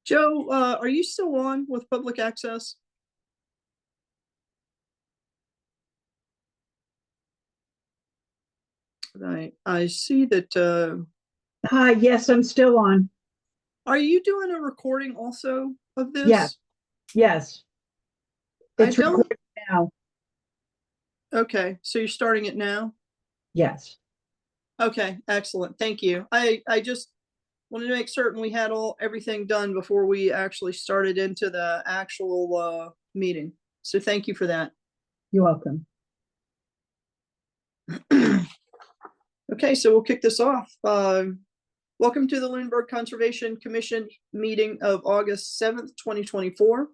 Joe, are you still on with public access? I see that. Hi, yes, I'm still on. Are you doing a recording also of Yes, this? yes, I it's don't. recorded now. Okay, so you're starting it now? Yes. Okay, excellent. Thank you. I just wanted to make certain we had everything done before we actually started into the actual meeting. So thank you for that. You're welcome. Okay, so we'll kick this off. Welcome to the Lunenburg Conservation Commission meeting of August 7th, 2024.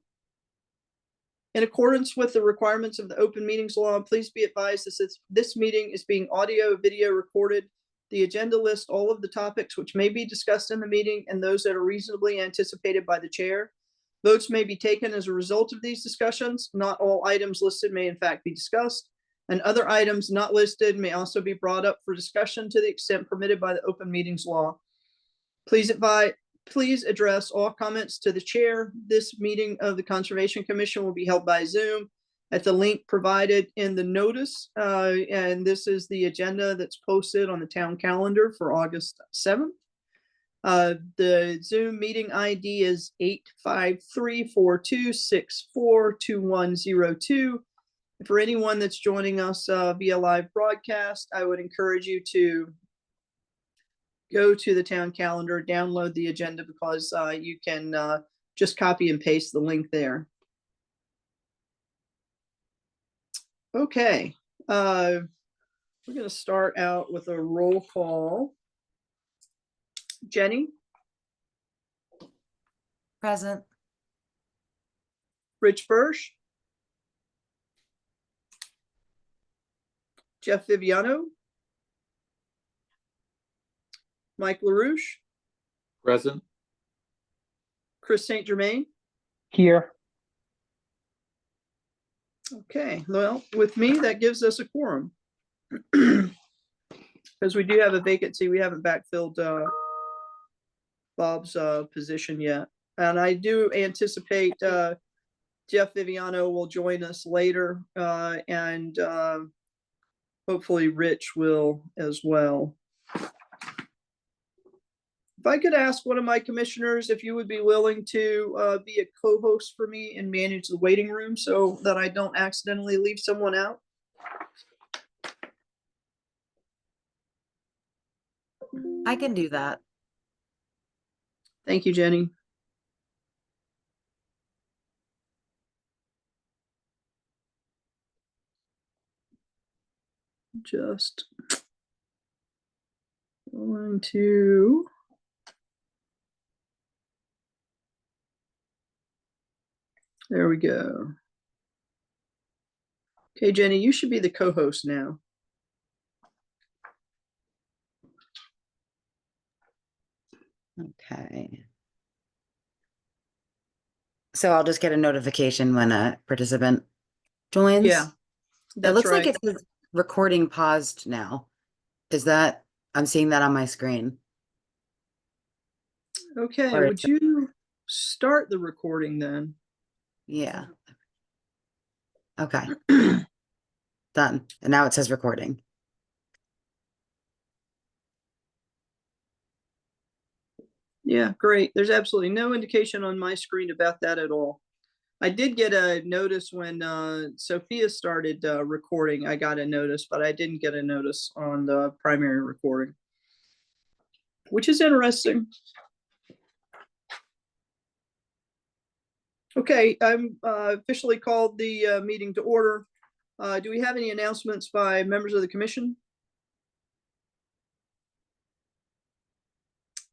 In accordance with the requirements of the open meetings law, please be advised this meeting is being audio video recorded. The agenda lists all of the topics which may be discussed in the meeting and those that are reasonably anticipated by the chair. Votes may be taken as a result of these discussions. Not all items listed may in fact be discussed, and other items not listed may also be brought up for discussion to the extent permitted by the open meetings law. Please address all comments to the chair. This meeting of the Conservation Commission will be held by Zoom at the link provided in the notice. And this is the agenda that's posted on the town calendar for August 7th. The Zoom meeting ID is 853-4264-2102. For anyone that's joining us via live broadcast, I would encourage you to go to the town calendar, download the agenda, because you can just copy and paste the link there. Okay, we're going to start out with a roll call. Jenny? Present. Rich Birch? Jeff Viviano? Mike LaRouche? Present. Chris St. Germain? Here. Okay, well, with me, that gives us a quorum. Because we do have a vacancy, we haven't backfilled Bob's position yet. And I do anticipate Jeff Viviano will join us later, and hopefully Rich will as well. If I could ask one of my commissioners if you would be willing to be a co-host for me and manage the waiting room so that I don't accidentally leave someone out. I can do that. Thank you, Jenny. Just going to. There we go. Okay, Jenny, you should be the co-host now. Okay. So I'll just get a notification when a participant joins. Yeah, it looks like it says recording paused now. Is that, I'm seeing that on my screen. Okay, Or would you start the recording then? Yeah. Okay. Done. And now it says recording. Yeah, great. There's absolutely no indication on my screen about that at all. I did get a notice when Sophia started recording. I got a notice, but I didn't get a notice on the primary recording, which is interesting. Okay, I'm officially called the meeting to order. Do we have any announcements by members of the commission?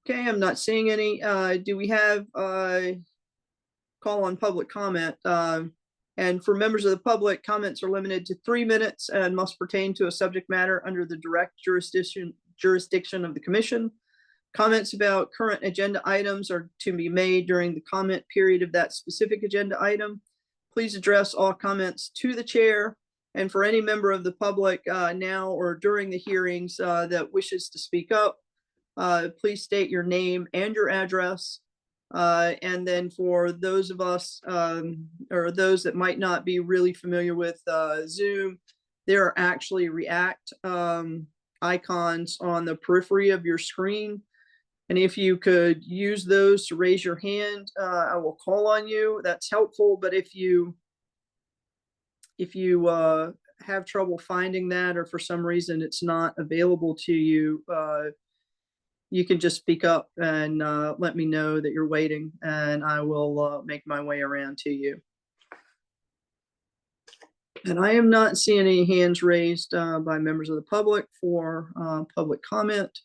Okay, I'm not seeing any. Do we have call on public comment? And for members of the public, comments are limited to 3 minutes and must pertain to a subject matter under the direct jurisdiction of the commission. Comments about current agenda items are to be made during the comment period of that specific agenda item. Please address all comments to the chair. And for any member of the public now or during the hearings that wishes to speak up, please state your name and your address. And then for those of us, or those that might not be really familiar with Zoom, there are actually React icons on the periphery of your screen. And if you could use those to raise your hand, I will call on you. That's helpful. But if you have trouble finding that, or for some reason it's not available to you, you can just speak up and let me know that you're waiting, and I will make my way around to you. And I am not seeing any hands raised by members of the public for public comment.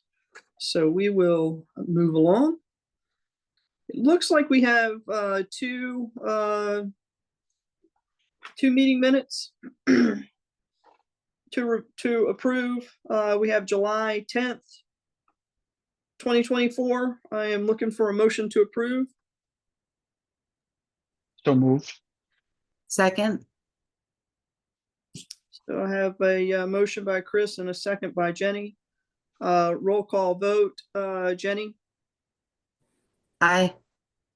So we will move along. It looks like we have two meeting minutes to approve. We have July 10th, 2024. I am looking for a motion to approve. So moved. Second, So I have a motion by Chris and a second by Jenny. Roll call vote. Jenny, aye.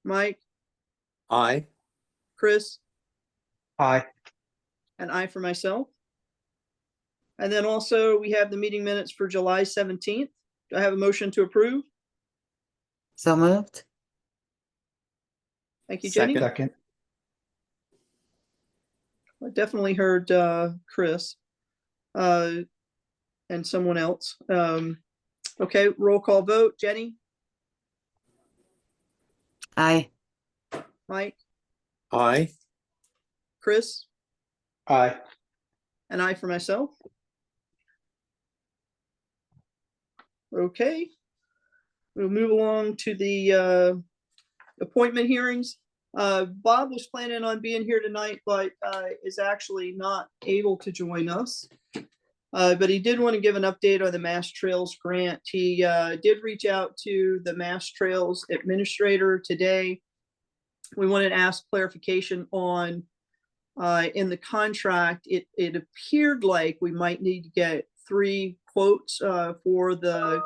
Mike, Aye. Chris, Aye. and I for myself. And then also we have the meeting minutes for July 17th. Do I have a motion to approve? So moved. Thank you, Jenny. Second. I definitely heard Chris and someone else. Okay, roll call vote. Jenny, Aye. Mike, Aye. Chris, Aye. and I for myself. Okay, we'll move along to the appointment hearings. Bob was planning on being here tonight, but is actually not able to join us. But he did want to give an update on the Mass Trails grant. He did reach out to the Mass Trails administrator today. We wanted to ask clarification on in the contract. It appeared like we might need to get 3 quotes for the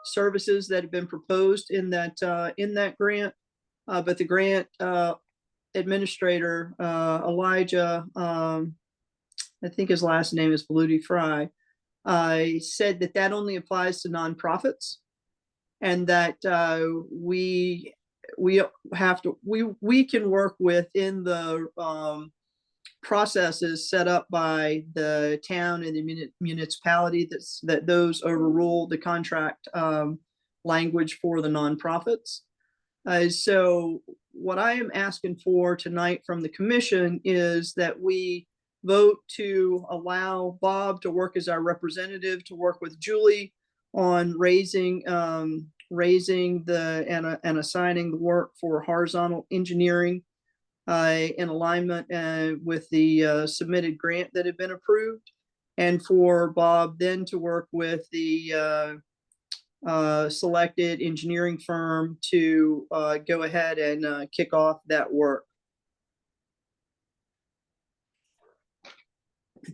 services that have been proposed in that grant. But the grant administrator, Elijah, I think his last name is Veluti Fry, said that only applies to nonprofits, and that we can work within the processes set up by the town and the municipality that those overrule the contract language for the nonprofits. So what I am asking for tonight from the commission is that we vote to allow Bob to work as our representative, to work with Julie on raising and assigning the work for horizontal engineering in alignment with the submitted grant that had been approved, and for Bob then to work with the selected engineering firm to go ahead and kick off that work.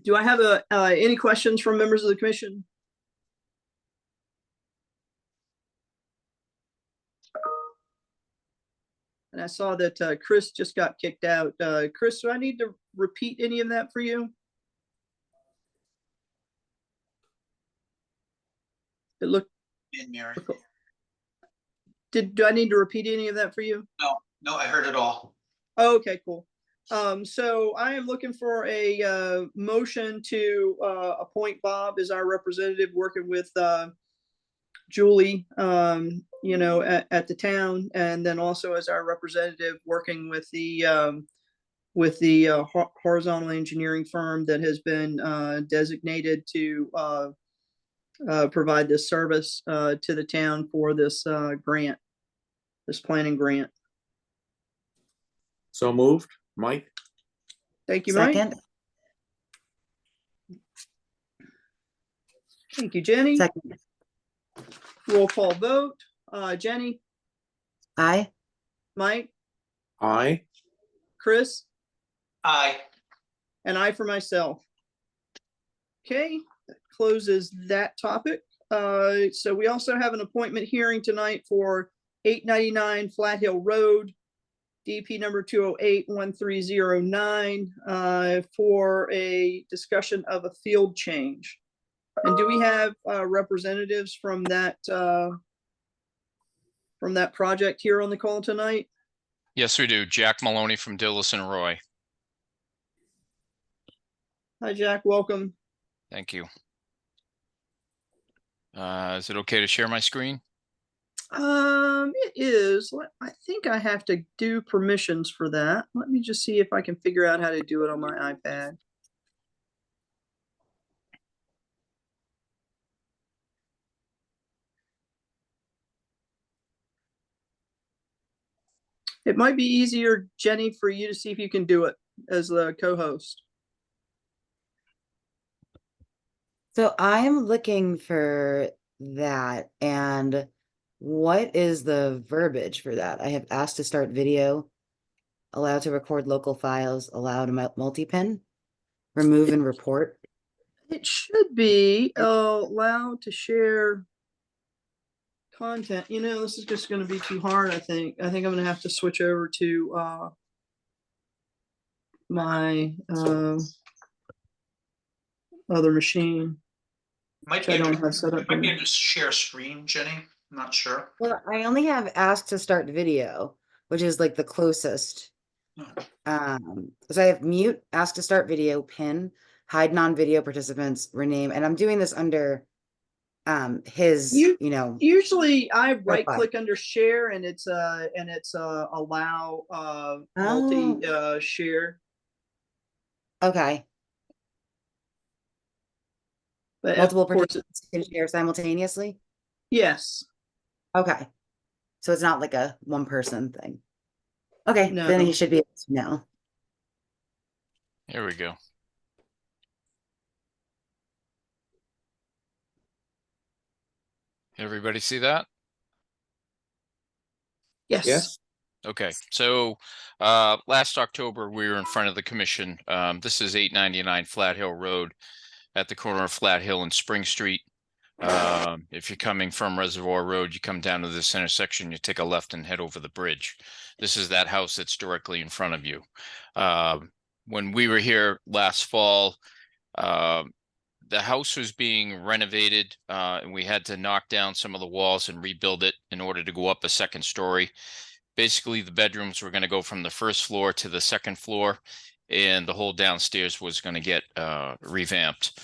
Do I have any questions from members of the commission? And I saw that Chris just got kicked out. Chris, do I need to repeat any of that for you? It looked. Mary. Do I need to repeat any of that for you? No, I heard it all. Oh, okay, cool. So I am looking for a motion to appoint Bob as our representative, working with Julie, you know, at the town, and then also as our representative working with the horizontal engineering firm that has been designated to provide this service to the town for this grant, this planning grant. So moved. Mike? Thank you, Mike. Second. Thank you, Jenny. Second. Roll call vote. Jenny, Aye. Mike, Aye. Chris, Aye. and I for myself. Okay, that closes that topic. So we also have an appointment hearing tonight for 899 Flat Hill Road, DP number 208-1309, for a discussion of a field change. And do we have representatives from that project here on the call tonight? Yes, we do. Jack Maloney from Dillis and Roy. Hi, Jack, welcome. Thank you. Is it okay to share my screen? It is. I think I have to do permissions for that. Let me just see if I can figure out how to do it on my iPad. It might be easier, Jenny, for you to see if you can do it as the co-host. So I am looking for that. And what is the verbiage for that? I have asked to start video, allowed to record local files, allowed multi-pin, remove and report. It should be allowed to share content. You know, this is just going to be too hard, I think. I think I'm going to have to switch over to my other machine. Might which be I able don't to, have set up. might be here. able to share screen, Jenny. I'm not sure. Well, I only have asked to start video, which is like the closest. So I have mute, ask to start video, pin, hide non-video participants, rename, and I'm doing this under his, Usually I right Profile. click under share and it's allow multi share. okay, But multiple of course, participants can share simultaneously. yes. Okay, so it's not like a one person thing. Okay, No. then he should be able to know. Here we go. Everybody see that? Yes. Yes. Okay, so last October, we were in front of the commission. This is 899 Flat Hill Road at the corner of Flat Hill and Spring Street. If you're coming from Reservoir Road, you come down to this intersection, you take a left and head over the bridge. This is that house that's directly in front of you. When we were here last fall, the house was being renovated, and we had to knock down some of the walls and rebuild it in order to go up a second story. Basically, the bedrooms were going to go from the first floor to the second floor, and the whole downstairs was going to get revamped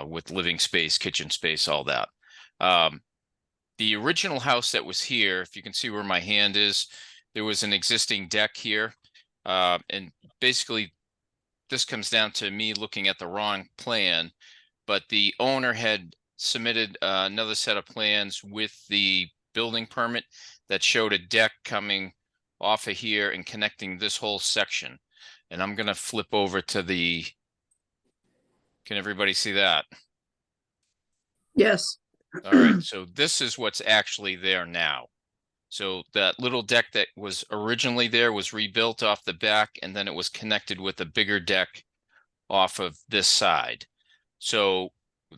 with living space, kitchen space, all that. The original house that was here, if you can see where my hand is, there was an existing deck here. And basically, this comes down to me looking at the wrong plan, but the owner had submitted another set of plans with the building permit that showed a deck coming off of here and connecting this whole section. And I'm going to flip over to the, can everybody see that? Yes. All right, so this is what's actually there now. So that little deck that was originally there was rebuilt off the back, and then it was connected with a bigger deck off of this side. So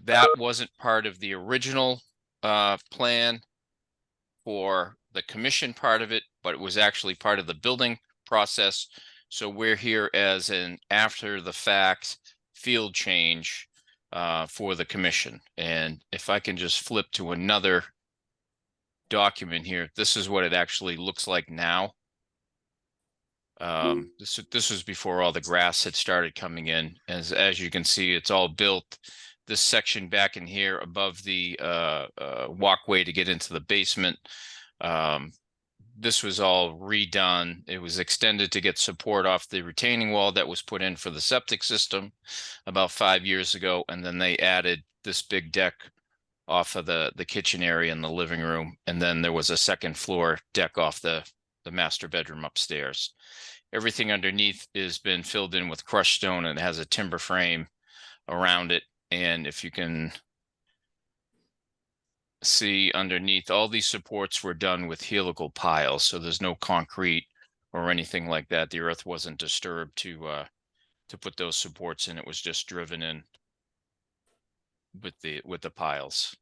that wasn't part of the original plan for the commission part of it, but it was actually part of the building process. So we're here as an after the fact field change for the commission. And if I can just flip to another document here, this is what it actually looks like now. This was before all the grass had started coming in. As you can see, it's all built. This section back in here above the walkway to get into the basement. This was all redone. It was extended to get support off the retaining wall that was put in for the septic system about 5 years ago. And then they added this big deck off of the kitchen area in the living room. And then there was a second floor deck off the master bedroom upstairs. Everything underneath has been filled in with crushed stone and it has a timber frame around it. And if you can see underneath, all these supports were done with helical piles. So there's no concrete or anything like that. The earth wasn't disturbed to put those supports in. It was just driven in with the piles.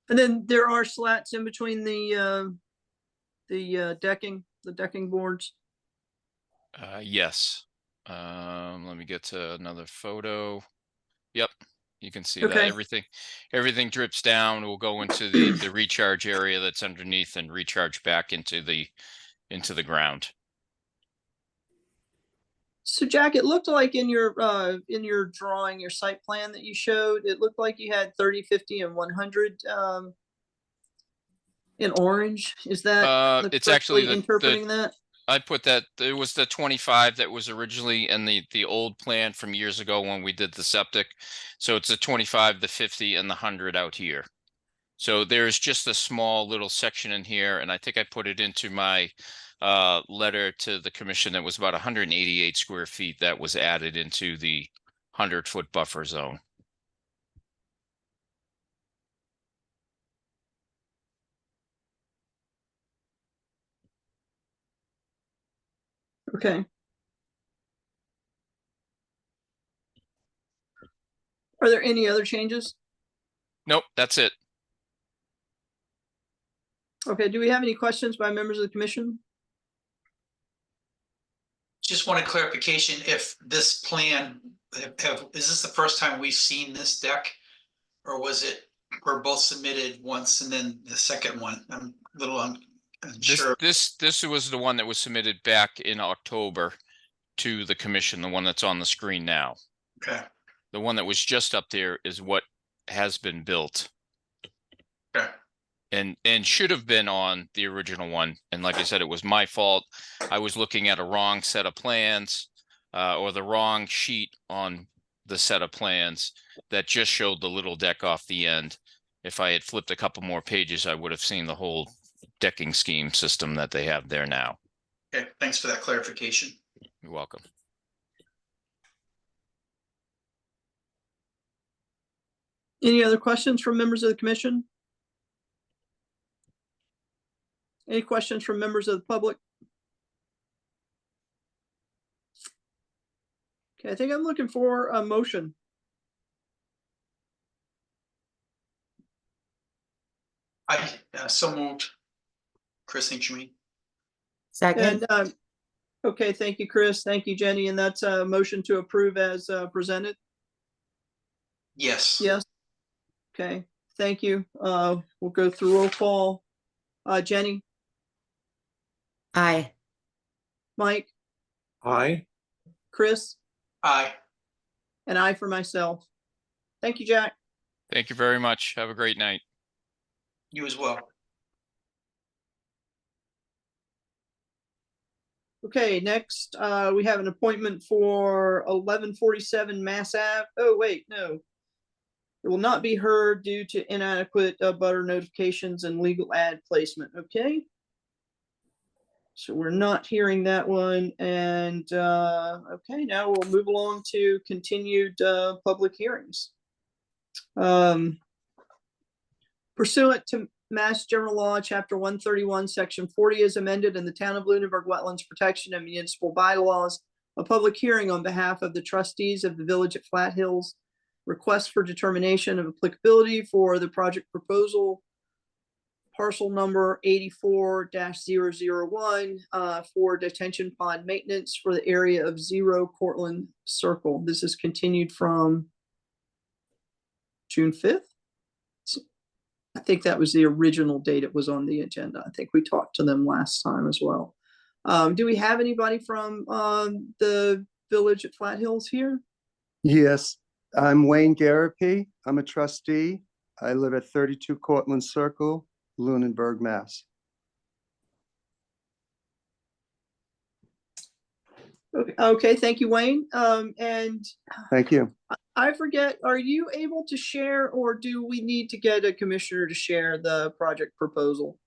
And then there are slats in between the decking boards. Yes. Let me get to another photo. Yep, you can see that Okay. everything drips down. Will go into the recharge area that's underneath and recharge back into the ground. So Jack, it looked like in your drawing, your site plan that you showed, it looked like you had 30, 50, and 100 in orange. Is that It's actually correctly interpreting that? I put that it was the 25 that was originally in the old plan from years ago when we did the septic. So it's the 25, the 50, and the 100 out here. So there's just a small little section in here, and I think I put it into my letter to the commission that was about 188 square feet that was added into the 100-foot buffer zone. Okay. Are there any other changes? Nope, that's it. Okay, do we have any questions by members of the commission? Just wanted clarification if this plan, is this the first time we've seen this deck? Or was it, we're both submitted once and then the second one? I'm a little unsure. This was the one that was submitted back in October to the commission, the one that's on the screen now. Okay, The one that was just up there is what has been built okay, and should have been on the original one. And like I said, it was my fault. I was looking at a wrong set of plans or the wrong sheet on the set of plans that just showed the little deck off the end. If I had flipped a couple more pages, I would have seen the whole decking scheme system that they have there now. okay, thanks for that clarification. You're welcome. Any other questions from members of the commission? Any questions from members of the public? Okay, I think I'm looking for a motion. I so moved. Chris, thank you, me. Second, And okay, thank you, Chris. Thank you, Jenny. And that's a motion to approve as presented. Yes. Yes. Okay, thank you. We'll go through roll call. Jenny, aye. Mike, Aye. Chris, Aye. and I for myself. Thank you, Jack. Thank you very much. Have a great night. You as well. Okay, next, we have an appointment for 1147 Mass Ave. Oh, wait, no. It will not be heard due to inadequate butter notifications and legal ad placement. Okay. So we're not hearing that one. And okay, now we'll move along to continued public hearings. Pursuant to Mass General Law, Chapter 131, Section 40 is amended in the Town of Lunenburg Wetlands Protection and Municipal Bylaws. A public hearing on behalf of the trustees of the Village at Flat Hills request for determination of applicability for the project proposal parcel number 84-001 for detention pond maintenance for the area of 0 Cortlandt Circle. This is continued from June 5th. I think that was the original date it was on the agenda. I think we talked to them last time as well. Do we have anybody from the Village at Flat Hills here? Yes, I'm Wayne Garapi. I'm a trustee. I live at 32 Cortlandt Circle, Lunenburg, Mass. Okay, thank you, Wayne. And Thank you. I forget, are you able to share or do we need to get a commissioner to share the project proposal?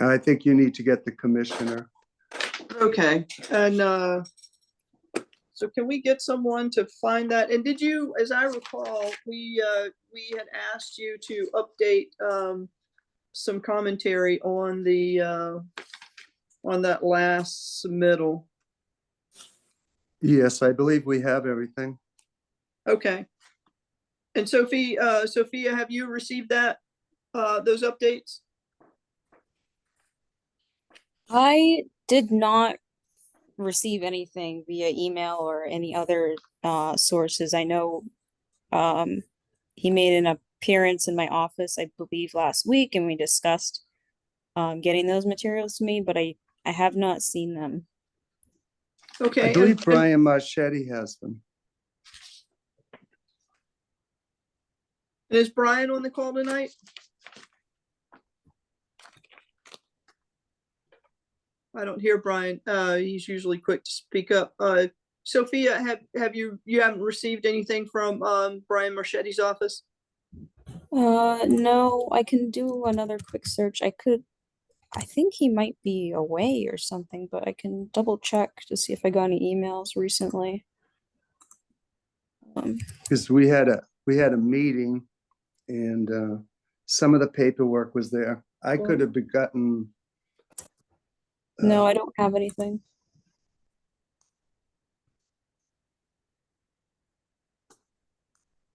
I think you need to get the commissioner. Okay, and so can we get someone to find that? And did you, as I recall, we had asked you to update some commentary on the on that last submittal. Yes, I believe we have everything. Okay. And Sophia, have you received that? those updates? I did not receive anything via email or any other sources. I know he made an appearance in my office, I believe, last week, and we discussed getting those materials to me, but I have not seen them. Okay. I believe and- Brian Marchetti has them. and is Brian on the call tonight? I don't hear Brian. He's usually quick to speak up. Sophia, have you haven't received anything from Brian Marchetti's office? No, I can do another quick search. I think he might be away or something, but I can double check to see if I got any emails recently. Because we had a meeting and some of the paperwork was there. I could have gotten. No, I don't have anything.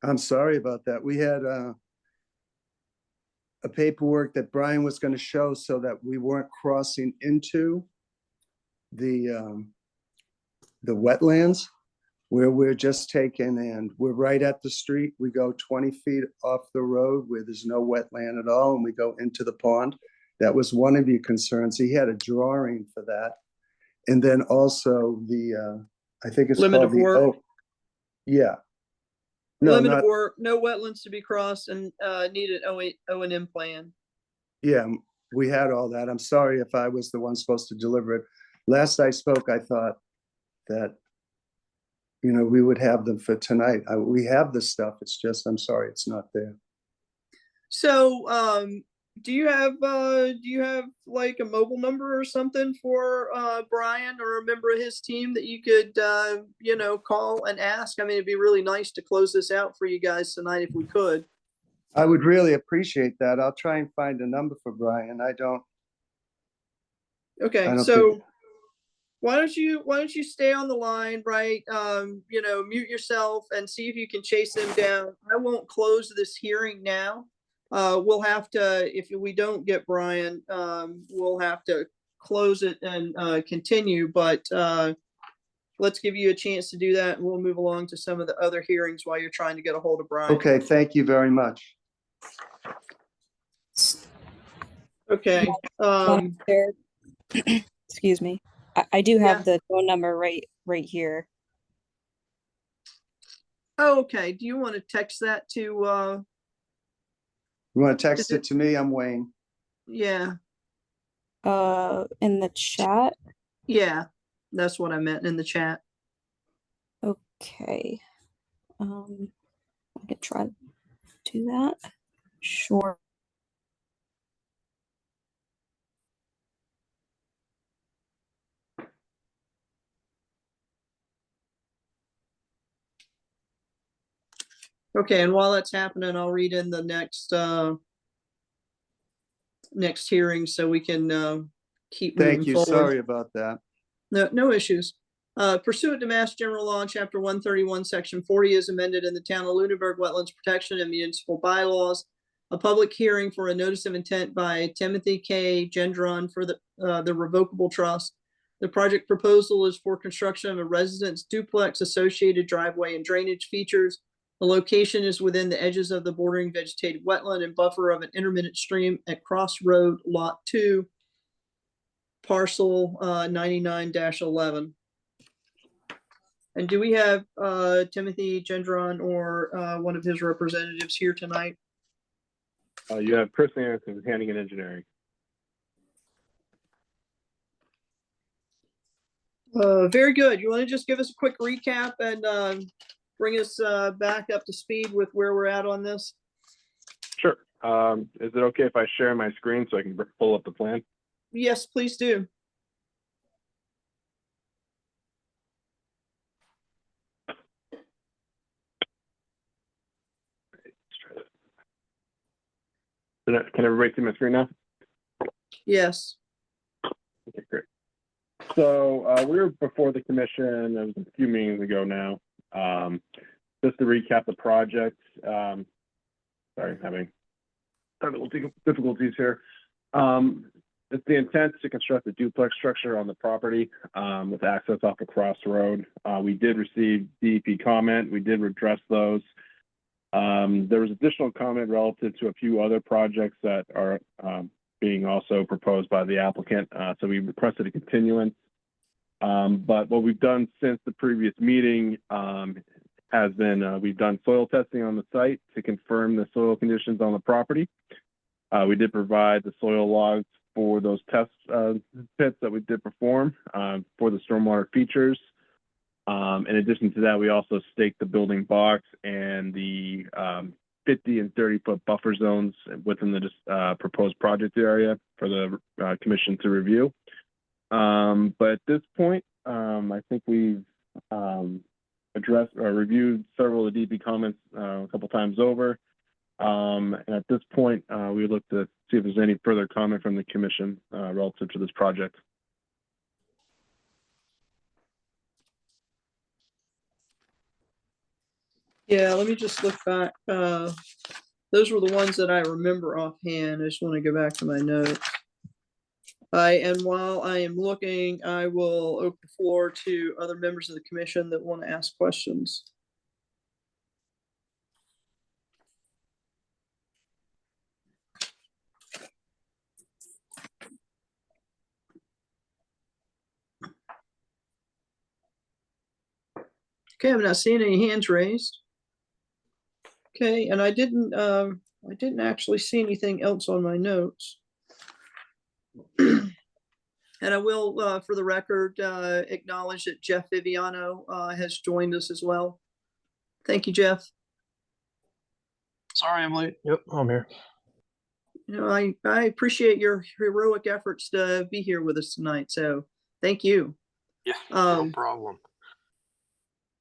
I'm sorry about that. We had a paperwork that Brian was going to show so that we weren't crossing into the wetlands where we're just taking and we're right at the street. We go 20 feet off the road where there's no wetland at all and we go into the pond. That was one of your concerns. He had a drawing for that. And then also the, I think it's Limit called of the, work. yeah. No, Limit not, of work, no wetlands to be crossed, and need an O&M plan. yeah, we had all that. I'm sorry if I was the one supposed to deliver it. Last I spoke, I thought that, you know, we would have them for tonight. We have the stuff. It's just, I'm sorry, it's not there. So, do you have like a mobile number or something for Brian or a member of his team that you could call and ask? I mean, it'd be really nice to close this out for you guys tonight if we could. I would really appreciate that. I'll try and find a number for Brian. I don't Okay, think- so why don't you stay on the line, right? Mute yourself and see if you can chase them down. I won't close this hearing now. We'll have to, if we don't get Brian, we'll have to close it and continue, but let's give you a chance to do that and we'll move along to some of the other hearings while you're trying to get a hold of Brian. Okay, thank you very much. Okay. There- Excuse me. I do have Yeah. the phone number right here. Oh, okay. Do you want to text that to, You want to text Is it it- to me? I'm Wayne. yeah, In the chat. yeah, that's what I meant in the chat. Okay. I could try to do that. Sure. Okay, and while that's happening, I'll read in the next hearing so we can keep Thank moving you. forward. Sorry about that. No issues. Pursuant to Mass General Law, Chapter 131, Section 40 is amended in the Town of Lunenburg Wetlands Protection and Municipal Bylaws. A public hearing for a notice of intent by Timothy K. Gendron for the revocable trust. The project proposal is for construction of a residence duplex, associated driveway and drainage features. The location is within the edges of the bordering vegetated wetland and buffer of an intermittent stream at Crossroad Lot 2, parcel 99-11. And do we have Timothy Gendron or one of his representatives here tonight? You have Chris Anderson, Hannigan Engineering. Very good. You want to just give us a quick recap and bring us back up to speed with where we're at on this? Sure. Is it okay if I share my screen so I can pull up the plan? Yes, please do. Let's try that. Can everybody see my screen now? Yes. Okay, great. So we were before the commission, it was a few meetings ago now. Just to recap the project, sorry, I'm having technical difficulties here. It's the intent to construct a duplex structure on the property with access off a crossroad. We did receive DEP comment. We did address those. There was additional comment relative to a few other projects that are being also proposed by the applicant. So we requested a continuance. But what we've done since the previous meeting has been we've done soil testing on the site to confirm the soil conditions on the property. We did provide the soil logs for those test pits that we did perform for the stormwater features. In addition to that, we also staked the building box and the 50 and 30-foot buffer zones within the proposed project area for the commission to review. But at this point, I think we've addressed or reviewed several of the DP comments a couple times over. And at this point, we look to see if there's any further comment from the commission relative to this project. Yeah, let me just look back. Those were the ones that I remember offhand. I just want to go back to my notes. And while I am looking, I will open the floor to other members of the commission that want to ask questions. Okay, I'm not seeing any hands raised. Okay, and I didn't actually see anything else on my notes. And I will, for the record, acknowledge that Jeff Viviano has joined us as well. Thank you, Jeff. Sorry I'm late. Yep, I'm here. You know, I appreciate your heroic efforts to be here with us tonight. So thank you. Yeah, no problem.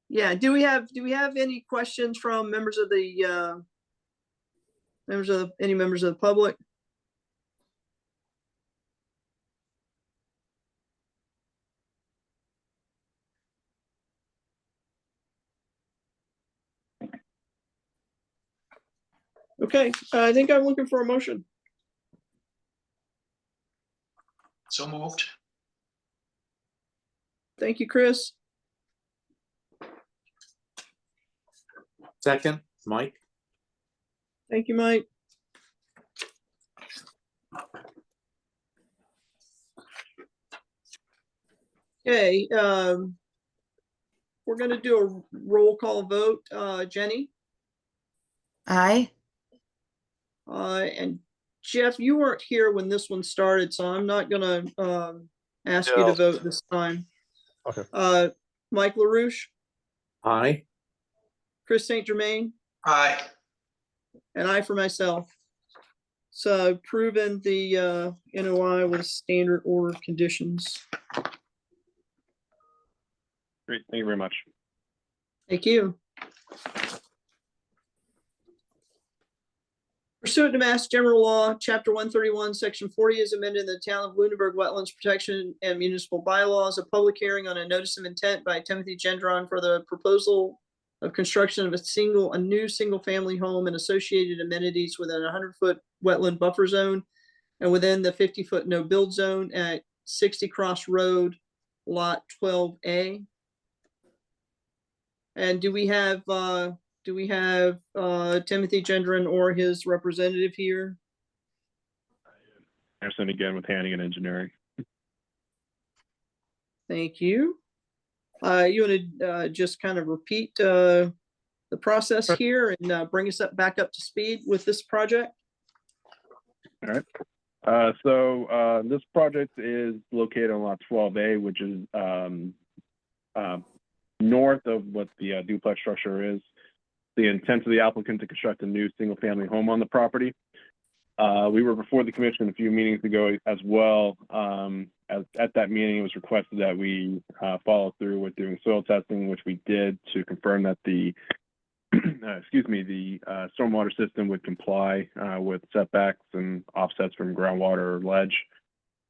Yeah, do we have any questions from members of the any members of the public? Okay, I think I'm looking for a motion. So moved. Thank you, Chris. Second, Mike. Thank you, Mike. Okay, we're gonna do a roll call vote. Jenny? Aye. And Jeff, you weren't here when this one started, so I'm not gonna ask you to Yeah. vote this time. Okay. Mike LaRouche, Aye. Chris St. Germain, Aye. and I for myself. So proven the NOI with standard order conditions. Great, thank you very much. Thank you. Pursuant to Mass General Law, Chapter 131, Section 40 is amended in the Town of Lunenburg Wetlands Protection and Municipal Bylaws. A public hearing on a notice of intent by Timothy Gendron for the proposal of construction of a new single-family home and associated amenities within a 100-foot wetland buffer zone and within the 50-foot no-build zone at 60 Cross Road, Lot 12A. And do we have Timothy Gendron or his representative here? Anderson again with Hannigan Engineering. Thank you. You want to just kind of repeat the process here and bring us back up to speed with this project? All right. So this project is located on lot 12A, which is north of what the duplex structure is. The intent of the applicant to construct a new single-family home on the property. We were before the commission a few meetings ago as well. At that meeting, it was requested that we follow through with doing soil testing, which we did to confirm that the stormwater system would comply with setbacks and offsets from groundwater or ledge.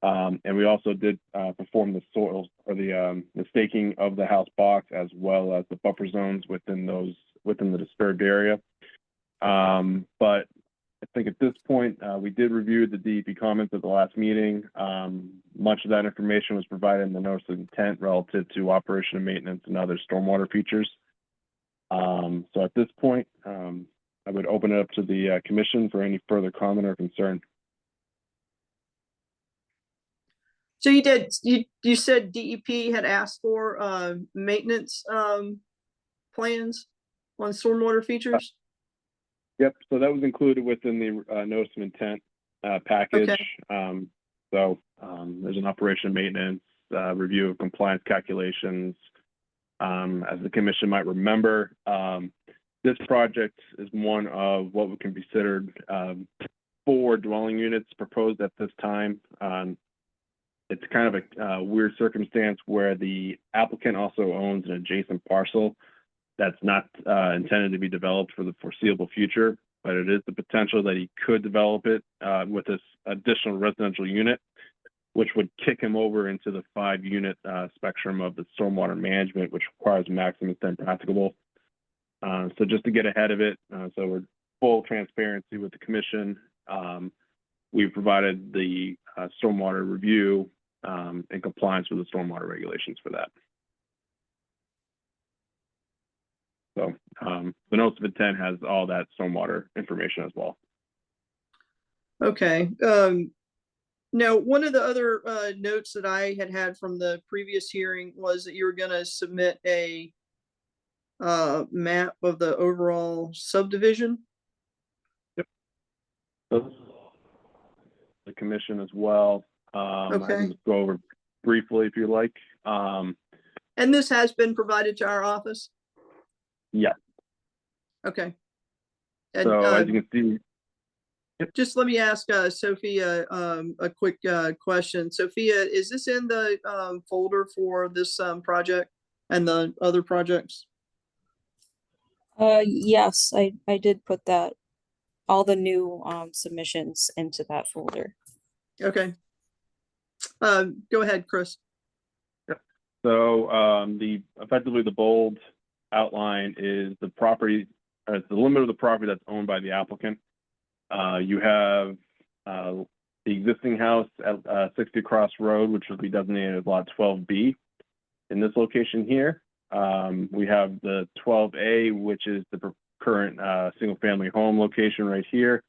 And we also did perform the soil or the staking of the house box as well as the buffer zones within the disturbed area. But at think at this point, we did review the DEP comments at the last meeting. Much of that information was provided in the notice of intent relative to operation and maintenance and other stormwater features. So at this point, I would open it up to the commission for any further comment or concern. So you said DEP had asked for maintenance plans on stormwater features? Yep, so that was included within the notice of intent package. Okay. There's an operation and maintenance review of compliance calculations. As the commission might remember, this project is one of what can be considered 4 dwelling units proposed at this time. It's kind of a weird circumstance where the applicant also owns an adjacent parcel that's not intended to be developed for the foreseeable future, but it is the potential that he could develop it with this additional residential unit, which would kick him over into the 5-unit spectrum of the stormwater management, which requires maximum extent practicable. So just to get ahead of it, so we're full transparency with the commission. We've provided the stormwater review in compliance with the stormwater regulations for that. So the notice of intent has all that stormwater information as well. Okay. Now, one of the other notes that I had from the previous hearing was that you were going to submit a map of the overall subdivision. Yep. So the commission as well. I can just go over briefly if you like. And this has been provided to our office? Yeah. Okay. And, so as you can see, just let me ask Sophia a quick question. Sophia, is this in the folder for this project and the other projects? Yes, I did put that, all the new submissions into that folder. Okay. Go ahead, Chris. So effectively the bold outline is the property, it's the limit of the property that's owned by the applicant. You have the existing house at 60 Cross Road, which will be designated as lot 12B in this location here. We have the 12A, which is the current single family home location right here.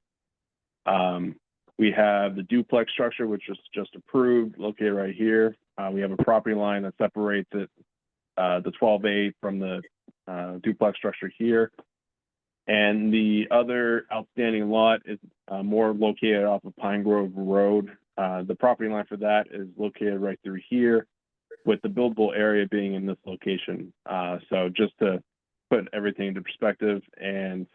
We have the duplex structure, which was just approved, located right here. We have a property line that separates it, the 12A from the duplex structure here. And the other outstanding lot is more located off of Pine Grove Road. The property line for that is located right through here, with the buildable area being in this location. So just to put everything into perspective, and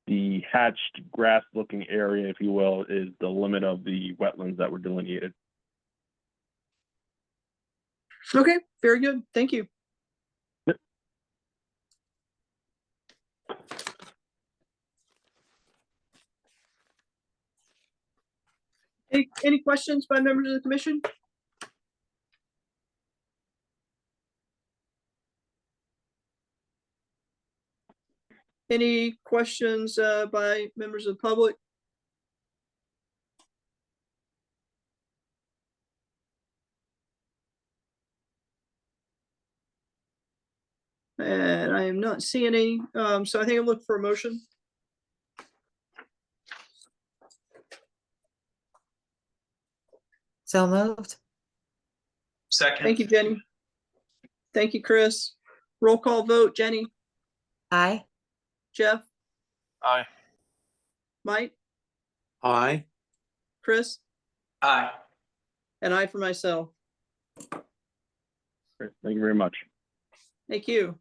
the hatched grass looking area, if you will, is the limit of the wetlands that were delineated. Okay, very good. Thank you. Yep. Any questions by members of the commission? Any questions by members of the public? And I am not seeing any, so I think I'm looking for a motion. So moved. Second. Thank you, Jenny. Thank you, Chris. Roll call vote, Jenny, Aye. Jeff, Aye. Mike, Aye. Chris, Aye. and I for myself. Great. Thank you very much. Thank you.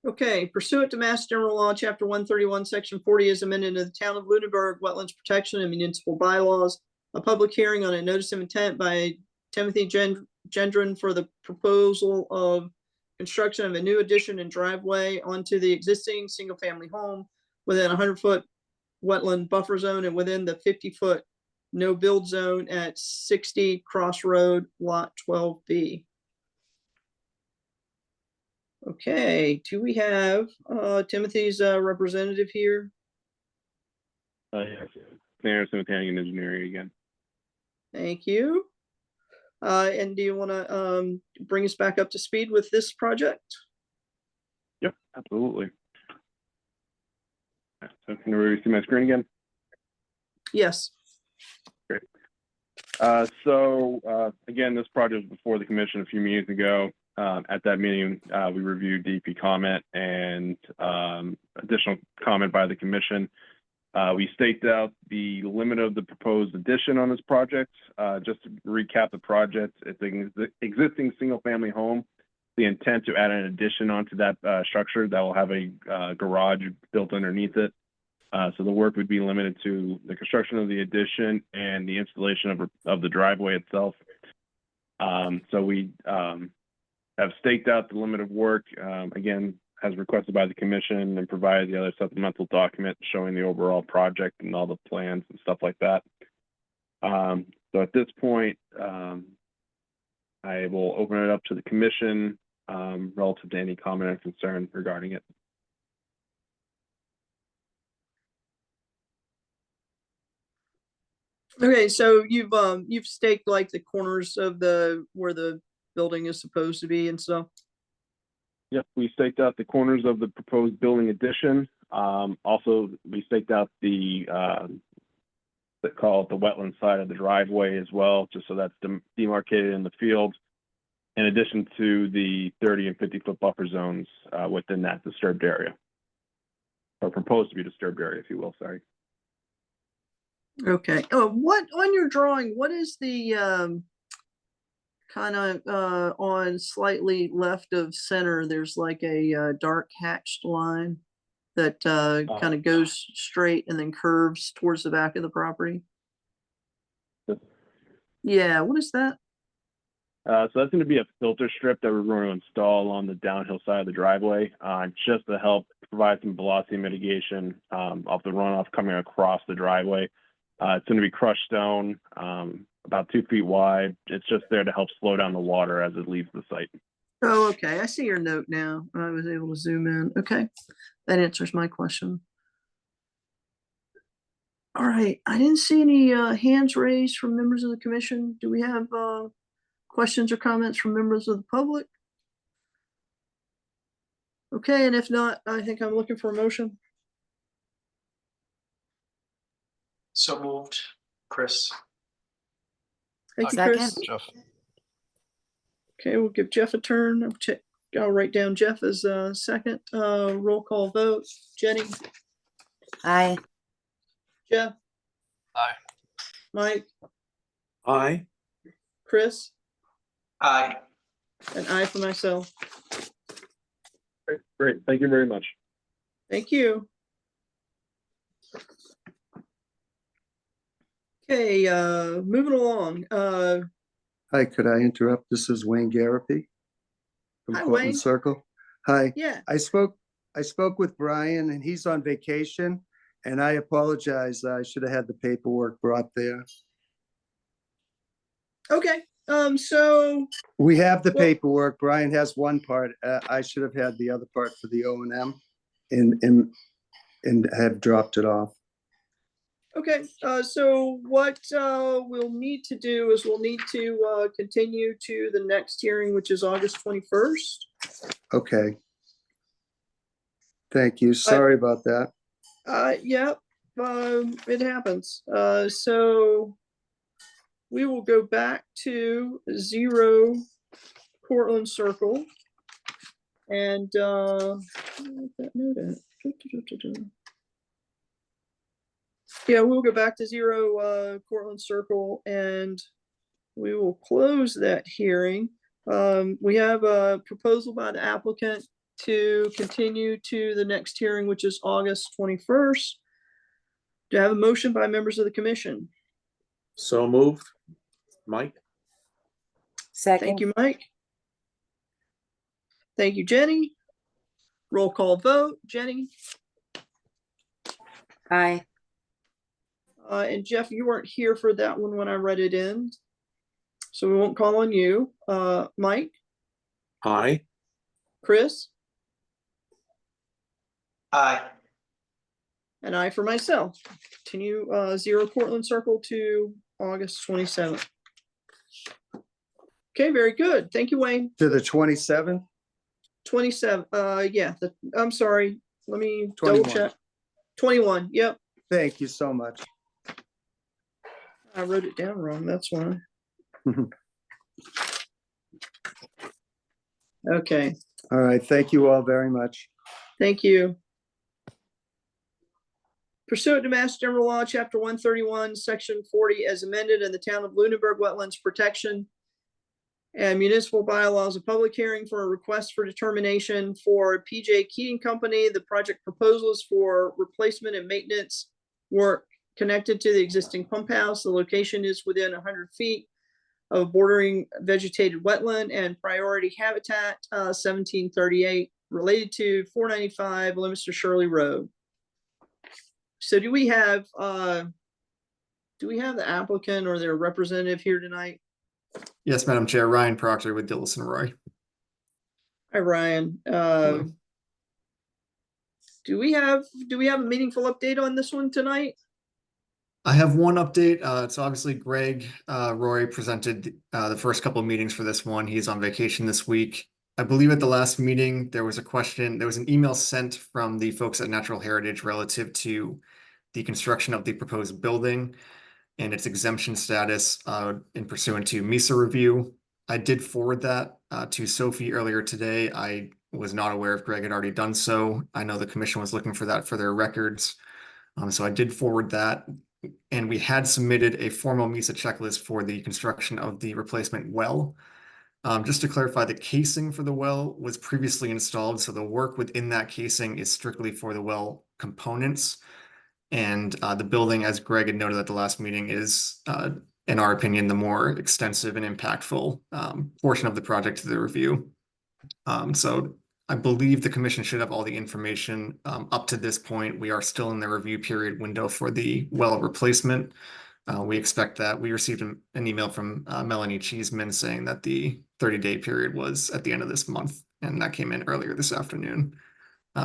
Okay, pursuant to Mass General Law, Chapter 131, Section 40, as amended in the Town of Lunenburg Wetlands Protection and Municipal Bylaws, a public hearing on a notice of intent by Timothy Gendron for the proposal of construction of a new addition and driveway onto the existing single-family home within a 100-foot wetland buffer zone and within the 50-foot no-build zone at 60 Cross Road, Lot 12B. Okay, do we have Timothy's representative here? Yes. Anderson with Hannigan Engineering again. Thank you. And do you want to bring us back up to speed with this project? Yep, absolutely. So can we see my screen again? Yes. Again, this project was before the commission a few meetings ago. At that meeting, we reviewed DEP comment and additional comment by the commission. We staked out the limit of the proposed addition on this project. Just to recap the project, it's an existing single-family home. The intent to add an addition onto that structure that will have a garage built underneath it. So the work would be limited to the construction of the addition and the installation of the driveway itself. So we have staked out the limit of work, again, as requested by the commission, and provided the other supplemental document showing the overall project and all the plans and stuff like that. So at this point, I will open it up to the commission relative to any comment or concern regarding it. Okay, so you've staked like the corners of where the building is supposed to be and stuff. Yep, we staked out the corners of the proposed building addition. Also, we staked out they call it the wetland side of the driveway as well, just so that's demarcated in the field, in addition to the 30 and 50-foot buffer zones within that disturbed area, or proposed to be disturbed area, if you will, sorry. Okay. Oh, what on your drawing, what is the kind of on slightly left of center, there's like a dark hatched line that kind of goes straight and then curves towards the back of the property? Yeah, what is that? So that's going to be a filter strip that we're going to install on the downhill side of the driveway, just to help provide some velocity mitigation of the runoff coming across the driveway. It's going to be crushed stone, about 2 feet wide. It's just there to help slow down the water as it leaves the site. Oh, okay. I see your note now. I was able to zoom in. Okay. That answers my question. All right. I didn't see any hands raised from members of the commission. Do we have questions or comments from members of the public? Okay. And if not, I think I'm looking for a motion. So moved, Chris. Thank you, Second. Chris. Jeff. Okay, we'll give Jeff a turn. I'll write down Jeff as a second. Roll call vote. Jenny, Aye. Jeff, Aye. Mike, Aye. Chris, Aye. and I for myself. Great. Thank you very much. Thank you. Okay, moving along. Hi, could I interrupt? This is Wayne Garapi from Hi, Cortland Wayne. Circle. Hi, Yeah, I spoke with Brian and he's on vacation, and I apologize. I should have had the paperwork brought there. okay. So We have the Well- paperwork. Brian has one part. I should have had the other part for the O&M and have dropped it off. okay, so what we'll need to do is we'll need to continue to the next hearing, which is August 21st. Okay. Thank you. Sorry about that. Yeah, it happens. So we will go back to 0 Cortland Circle. And where's that note at? Yeah, we'll go back to 0 Cortland Circle and we will close that hearing. We have a proposal by the applicant to continue to the next hearing, which is August 21st. Do I have a motion by members of the commission? So moved. Mike? Second. Thank you, Mike. Thank you, Jenny. Roll call vote. Jenny, Aye. and Jeff, you weren't here for that one when I read it in, so we won't call on you. Mike, Aye. Chris, Aye. And I for myself. Continue 0 Cortlandt Circle to August 27th. Okay, very good. Thank you, Wayne. To the 27th? 27, yeah, I'm sorry. Let me double 21. check. 21, yep. Thank you so much. I wrote it down wrong, that's why. Okay, All right, thank you all very much. thank you. Pursuant to Mass General Law, Chapter 131, Section 40, as amended in the Town of Lunenburg Wetlands Protection and Municipal Bylaws, a public hearing for a request for determination for PJ Keating Company. The project proposal is for replacement and maintenance work connected to the existing pump house. The location is within 100 feet of bordering vegetated wetland and priority habitat 1738 related to 495 Leominster Shirley Road. So do we have the applicant or their representative here tonight? Yes, Madam Chair, Ryan Proctor with Dillis and Roy. Hi, Ryan. Hello. Do we have a meaningful update on this one tonight? I have one update. So obviously Greg Roy presented the first couple of meetings for this one. He's on vacation this week. I believe at the last meeting, there was an email sent from the folks at Natural Heritage relative to the construction of the proposed building and its exemption status in pursuant to MISA review. I did forward that to Sophie earlier today. I was not aware if Greg had already done so. I know the commission was looking for that for their records. So I did forward that. And we had submitted a formal MISA checklist for the construction of the replacement well. Just to clarify, the casing for the well was previously installed, so the work within that casing is strictly for the well components. And the building, as Greg had noted at the last meeting, is, in our opinion, the more extensive and impactful portion of the project to the review. So I believe the commission should have all the information up to this point. We are still in the review period window for the well replacement. We expect that. We received an email from Melanie Cheeseman saying that the 30-day period was at the end of this month, and that came in earlier this afternoon.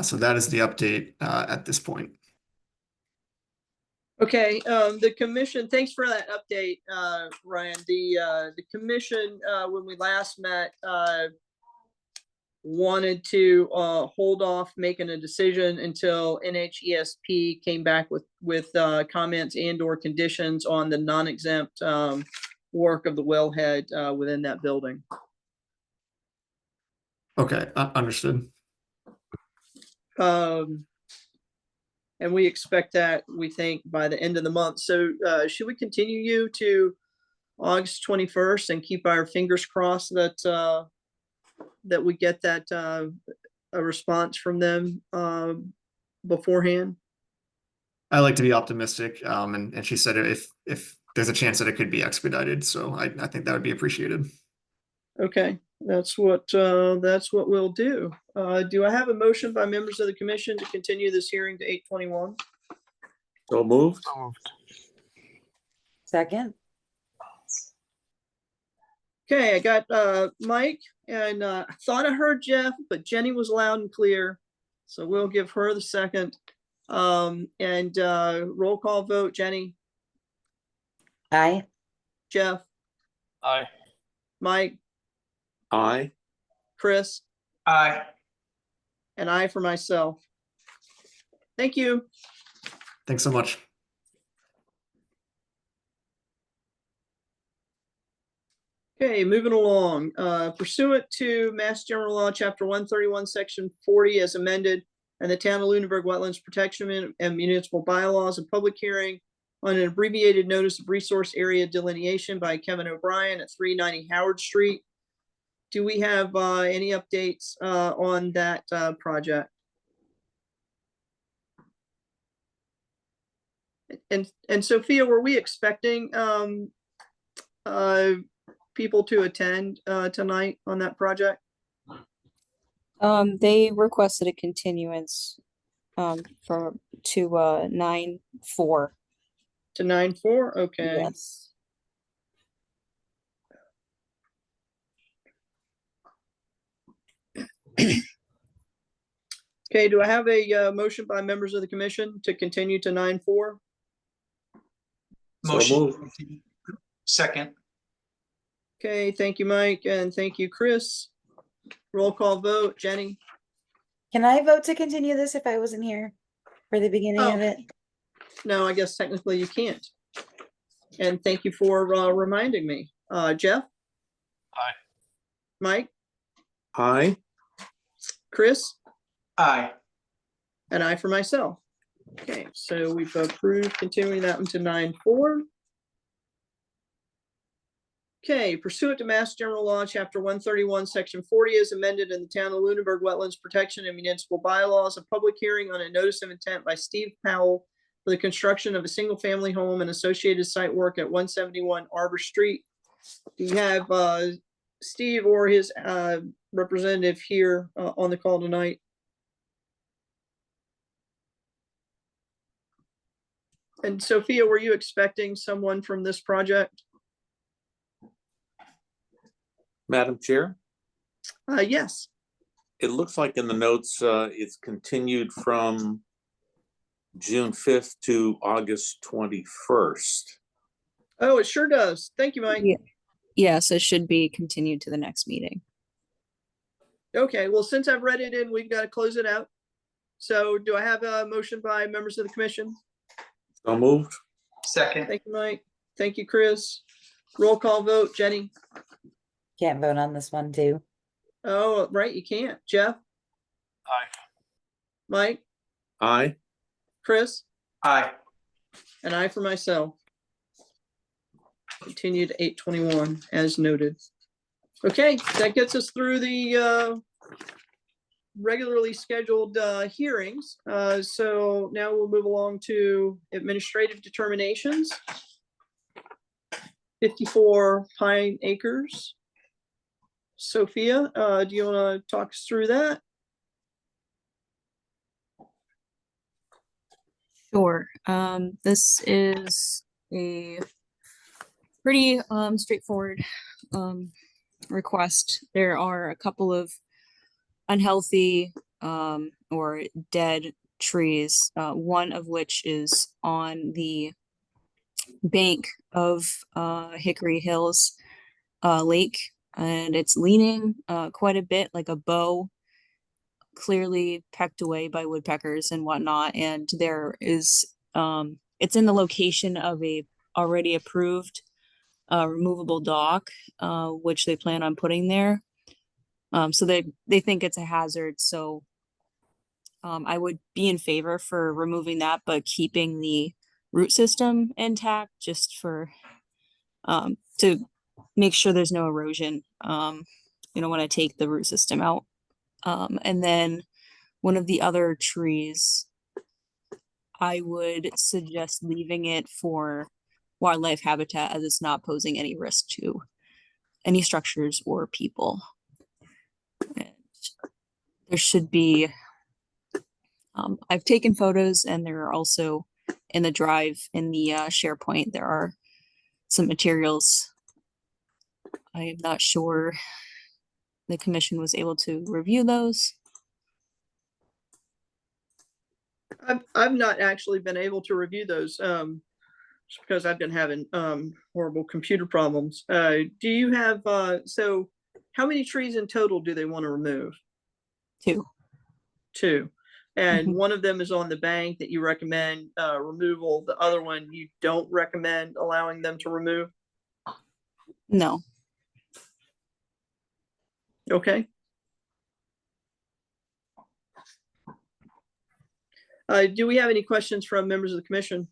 So that is the update at this point. Okay, the commission, thanks for that update, Ryan. The commission, when we last met, wanted to hold off making a decision until NHESP came back with comments and or conditions on the non-exempt work of the wellhead within that building. Okay, understood. And we expect that, we think, by the end of the month. So should we continue you to August 21st and keep our fingers crossed that that we get that a response from them beforehand? I like to be optimistic, and she said if there's a chance that it could be expedited, so I think that would be appreciated. Okay, that's what we'll do. Do I have a motion by members of the commission to continue this hearing to 8/21? So moved. So moved. Second. Okay, I got Mike, and I thought I heard Jeff, but Jenny was loud and clear, so we'll give her the second. And roll call vote. Jenny, Aye. Jeff, Aye. Mike, Aye. Chris, Aye. and I for myself. Thank you. Thanks so much. Okay, moving along. Pursuant to Mass General Law, Chapter 131, Section 40, as amended, and the Town of Lunenburg Wetlands Protection and Municipal Bylaws, a public hearing on an abbreviated notice of resource area delineation by Kevin O'Brien at 390 Howard Street. Do we have any updates on that project? And Sophia, were we expecting people to attend tonight on that project? They requested a continuance to 9/4. To 9/4, okay. Yes. Okay, do I have a motion by members of the commission to continue to 9/4? So Motion. to moved. continue. Second. Okay, thank you, Mike, and thank you, Chris. Roll call vote, Jenny? Can I vote to continue this if I wasn't here for the beginning Oh. of it? No, I guess technically you can't. And thank you for reminding me. Jeff? Aye. Mike? Aye. Chris? Aye. And I for myself. Okay, so we've approved continuing that one to 9/4. Okay, pursuant to Mass General Law, Chapter 131, Section 40, as amended in the Town of Lunenburg Wetlands Protection and Municipal Bylaws, a public hearing on a notice of intent by Steve Powell for the construction of a single-family home and associated site work at 171 Arbor Street. Do you have Steve or his representative here on the call tonight? And Sophia, were you expecting someone from this project? Madam Chair, Yes. it looks like in the notes, it's continued from June 5th to August 21st. Oh, it sure does. Thank you, Mike. Yeah. Yes, it should be continued to the next meeting. Okay, well, since I've read it in, we've got to close it out. So do I have a motion by members of the commission? So moved. Second. Thank you, Mike. Thank you, Chris. Roll call vote, Jenny? Can't vote on this one too. Oh, right, you can't. Jeff? Aye. Mike? Aye. Chris? Aye. And I for myself. Continued 8/21 as noted. Okay, that gets us through the regularly scheduled hearings. So now we'll move along to administrative determinations. 54 Pine Acres. Sophia, do you want to talk us through that? Sure. This is a pretty straightforward request. There are a couple of unhealthy or dead trees, one of which is on the bank of Hickory Hills Lake, and it's leaning quite a bit like a bow, clearly pecked away by woodpeckers and whatnot. And there is it's in the location of a already approved removable dock, which they plan on putting there. So they think it's a hazard. So I would be in favor for removing that, but keeping the root system intact, just for to make sure there's no erosion, when I take the root system out. And then one of the other trees, I would suggest leaving it for wildlife habitat, as it's not posing any risk to any structures or people. And there should be, I've taken photos, and there are also in the drive in the SharePoint, there are some materials. I am not sure the commission was able to review those. I've not actually been able to review those just because I've been having horrible computer problems. Do you have so how many trees in total do they want to remove? Two. And one of them is on the bank that you recommend removal. The other one you don't recommend allowing them to remove? No. Okay. Do we have any questions from members of the commission?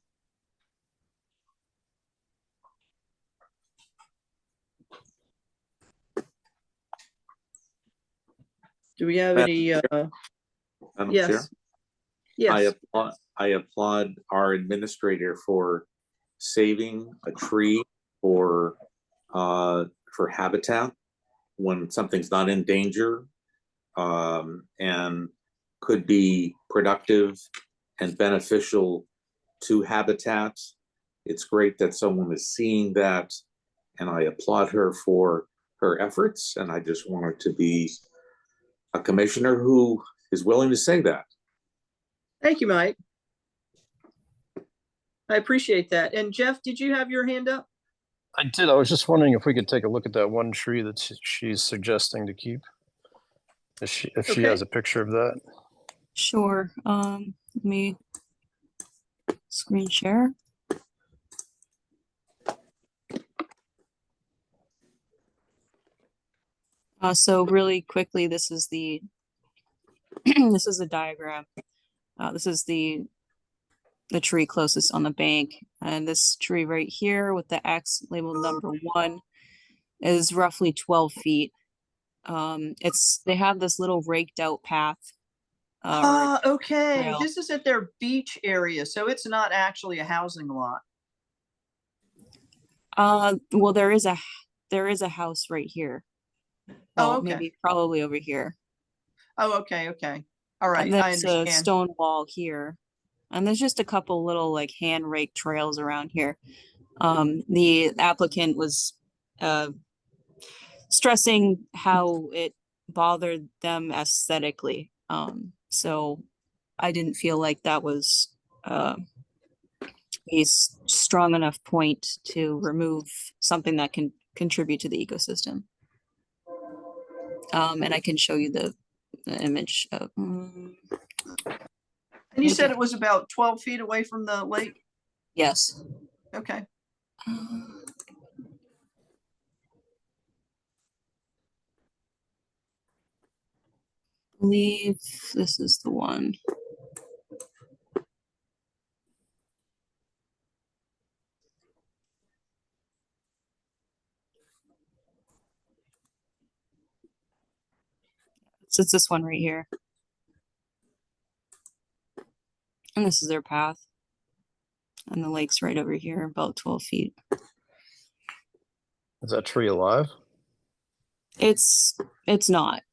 Do we have any? Madam Yes. Chair, Yes. I applaud our administrator for saving a tree for habitat when something's not in danger, and could be productive and beneficial to habitat. It's great that someone is seeing that, and I applaud her for her efforts. And I just want her to be a commissioner who is willing to say that. Thank you, Mike. I appreciate that. And Jeff, did you have your hand up? I did. I was just wondering if we could take a look at that one tree that she's suggesting to keep. If she Okay. has a picture of that. Sure. Let me screen share. So really quickly, this is the this is the diagram. This is the tree closest on the bank, and this tree right here with the X labeled number 1 is roughly 12 feet. They have this little raked out path. Okay. trail. This is at their beach area, so it's not actually a housing lot. Well, there is a house right here. Oh, Well, okay. maybe probably over here. Oh, okay, okay. All right, And I there's a understand. stone wall here. And there's just a couple little like hand rake trails around here. The applicant was stressing how it bothered them aesthetically. So I didn't feel like that was a strong enough point to remove something that can contribute to the ecosystem. And I can show you the image of. And you said it was about 12 feet away from the lake? Yes. Okay. Believe this is the one. So it's this one right here. And this is their path. And the lake's right over here, about 12 feet. Is that tree alive? It's not.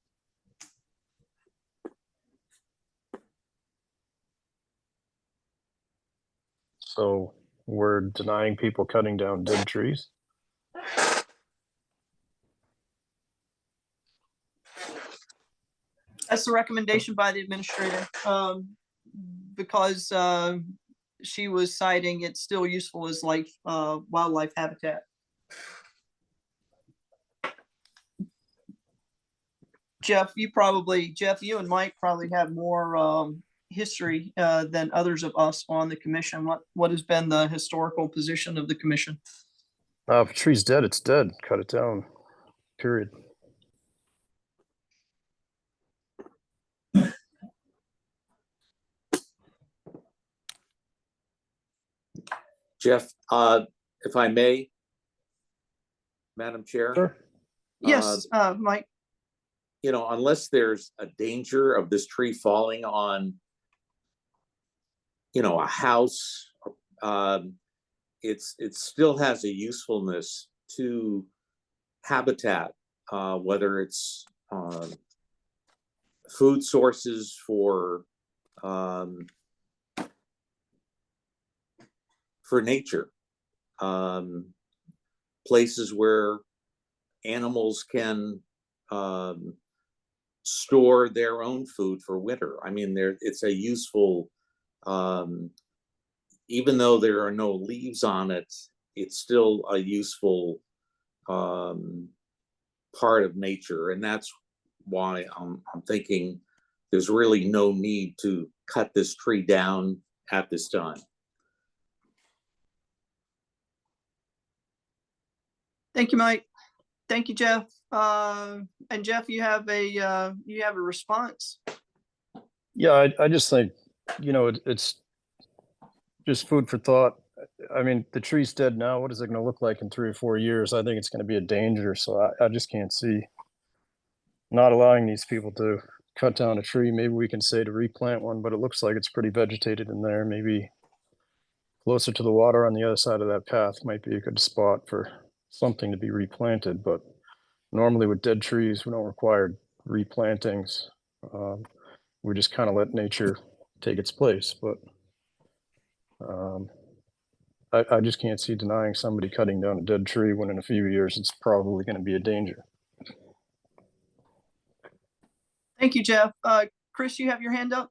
So we're denying people cutting down dead trees? That's the recommendation by the administrator, because she was citing it's still useful as wildlife habitat. Jeff, you and Mike probably have more history than others of us on the commission. What has been the historical position of the commission? If a tree's dead, it's dead. Cut it down. Period. Jeff, if I may, Madam Chair. Sure. Yes, Mike. You know, unless there's a danger of this tree falling on, you know, a house, it still has a usefulness to habitat, whether it's food sources for nature, places where animals can store their own food for winter. I mean, it's a useful, even though there are no leaves on it, it's still a useful part of nature. And that's why I'm thinking there's really no need to cut this tree down at this time. Thank you, Mike. Thank you, Jeff. And Jeff, you have a response. Yeah, I just think, you know, it's just food for thought. I mean, the tree's dead now. What is it going to look like in 3 or 4 years? I think it's going to be a danger. So I just can't see not allowing these people to cut down a tree. Maybe we can say to replant one, but it looks like it's pretty vegetated in there. Maybe closer to the water on the other side of that path might be a good spot for something to be replanted. But normally with dead trees, we don't require replantings. We just kind of let nature take its place. But I just can't see denying somebody cutting down a dead tree when in a few years it's probably going to be a danger. Thank you, Jeff. Chris, you have your hand up?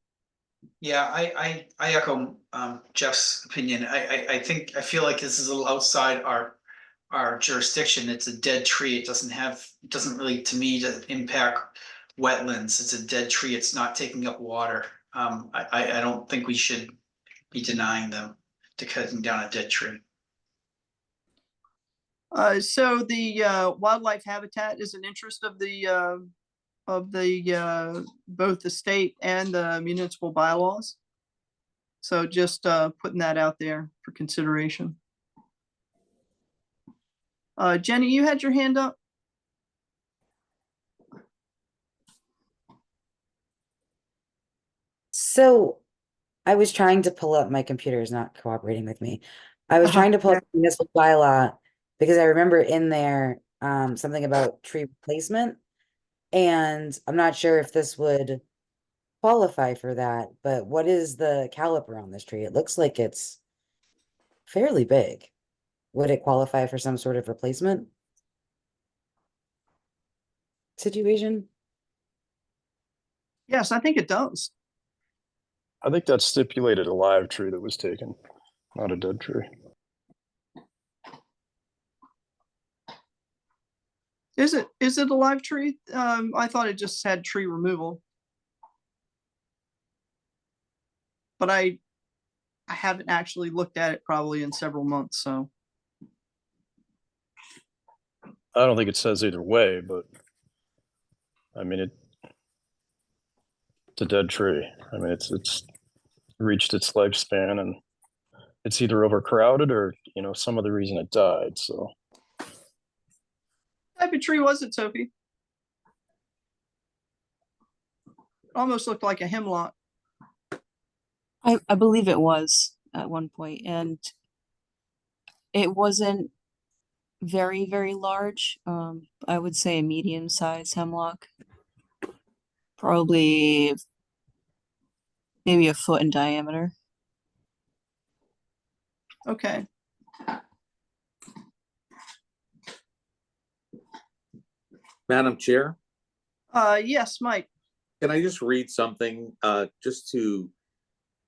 Yeah, I echo Jeff's opinion. I think, I feel like this is a little outside our jurisdiction. It's a dead tree. It doesn't really, to me, to impact wetlands. It's a dead tree. It's not taking up water. I don't think we should be denying them to cutting down a dead tree. So the wildlife habitat is an interest of the both the state and the municipal bylaws. So just putting that out there for consideration. Jenny, you had your hand up? So I was trying to pull up, my computer is not cooperating with me. I was trying to pull up the municipal bylaw because I remember in there something about tree replacement. And I'm not sure if this would qualify for that, but what is the caliper on this tree? It looks like it's fairly big. Would it qualify for some sort of replacement situation? Yes, I think it does. I think that's stipulated a live tree that was taken, not a dead tree. Is it a live tree? I thought it just had tree removal. But I haven't actually looked at it probably in several months, so. I don't think it says either way, but I mean, it's a dead tree. I mean, it's reached its lifespan and it's either overcrowded or, some other reason it died, so. What type of tree was it, Sophie? It almost looked like a hemlock. I believe it was at one point, and it wasn't very, very large. I would say a medium-sized hemlock. Probably maybe a foot in diameter. Okay. Madam Chair, Yes, Mike. can I just read something, just to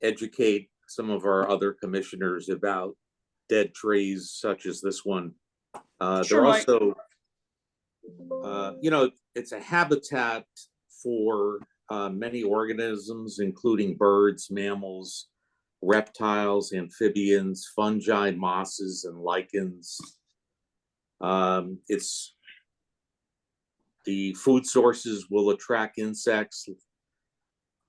educate some of our other commissioners about dead trees such as this one? Sure, They're Mike. also, it's a habitat for many organisms, including birds, mammals, reptiles, amphibians, fungi, mosses, and lichens. The food sources will attract insects,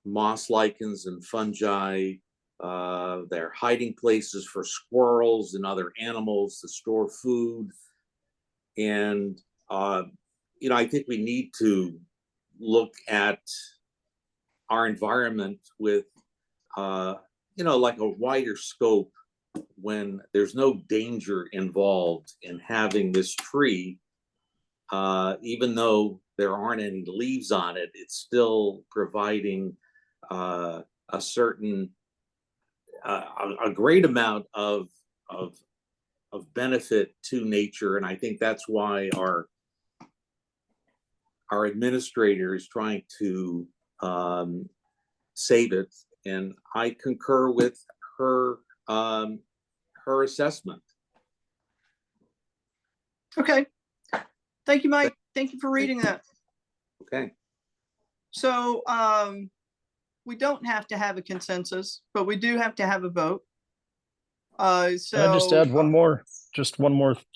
moss, lichens, and fungi. They're hiding places for squirrels and other animals to store food. And, I think we need to look at our environment with, like a wider scope when there's no danger involved in having this tree. Even though there aren't any leaves on it, it's still providing a certain, a great amount of benefit to nature. And I think that's why our administrator is trying to save it. And I concur with her assessment. Okay. Thank you, Mike. Thank you for reading that. Okay. So we don't have to have a consensus, but we do have to have a vote. Can I just add one more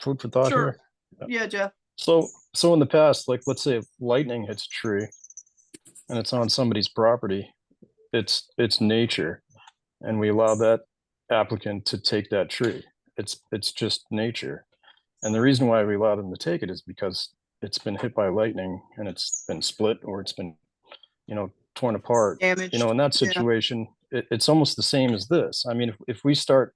food for thought Sure. here? Yeah, Jeff. So in the past, like let's say if lightning hits a tree and it's on somebody's property, it's nature, and we allow that applicant to take that tree. It's just nature. And the reason why we allow them to take it is because it's been hit by lightning and it's been split or it's been, torn apart. Damaged. In that situation, it's almost the same as this. I mean, if we start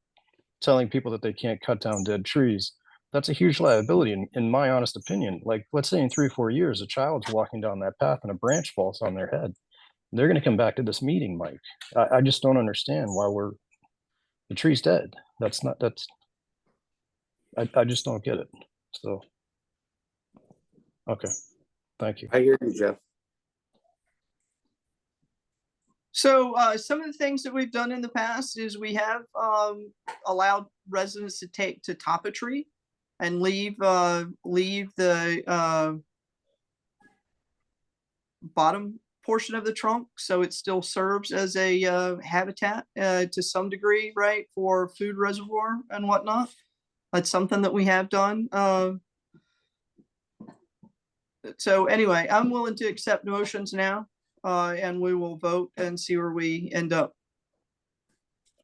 telling people that they can't cut down dead trees, that's a huge liability. In my honest opinion, like let's say in 3 or 4 years, a child's walking down that path and a branch falls on their head. They're going to come back to this meeting, Mike. I just don't understand why the tree's dead. I just don't get it. So, okay. Thank you. I hear you, Jeff. So some of the things that we've done in the past is we have allowed residents to top a tree and leave the bottom portion of the trunk, so it still serves as a habitat to some degree, right, for food reservoir and whatnot. That's something that we have done. So anyway, I'm willing to accept motions now, and we will vote and see where we end up.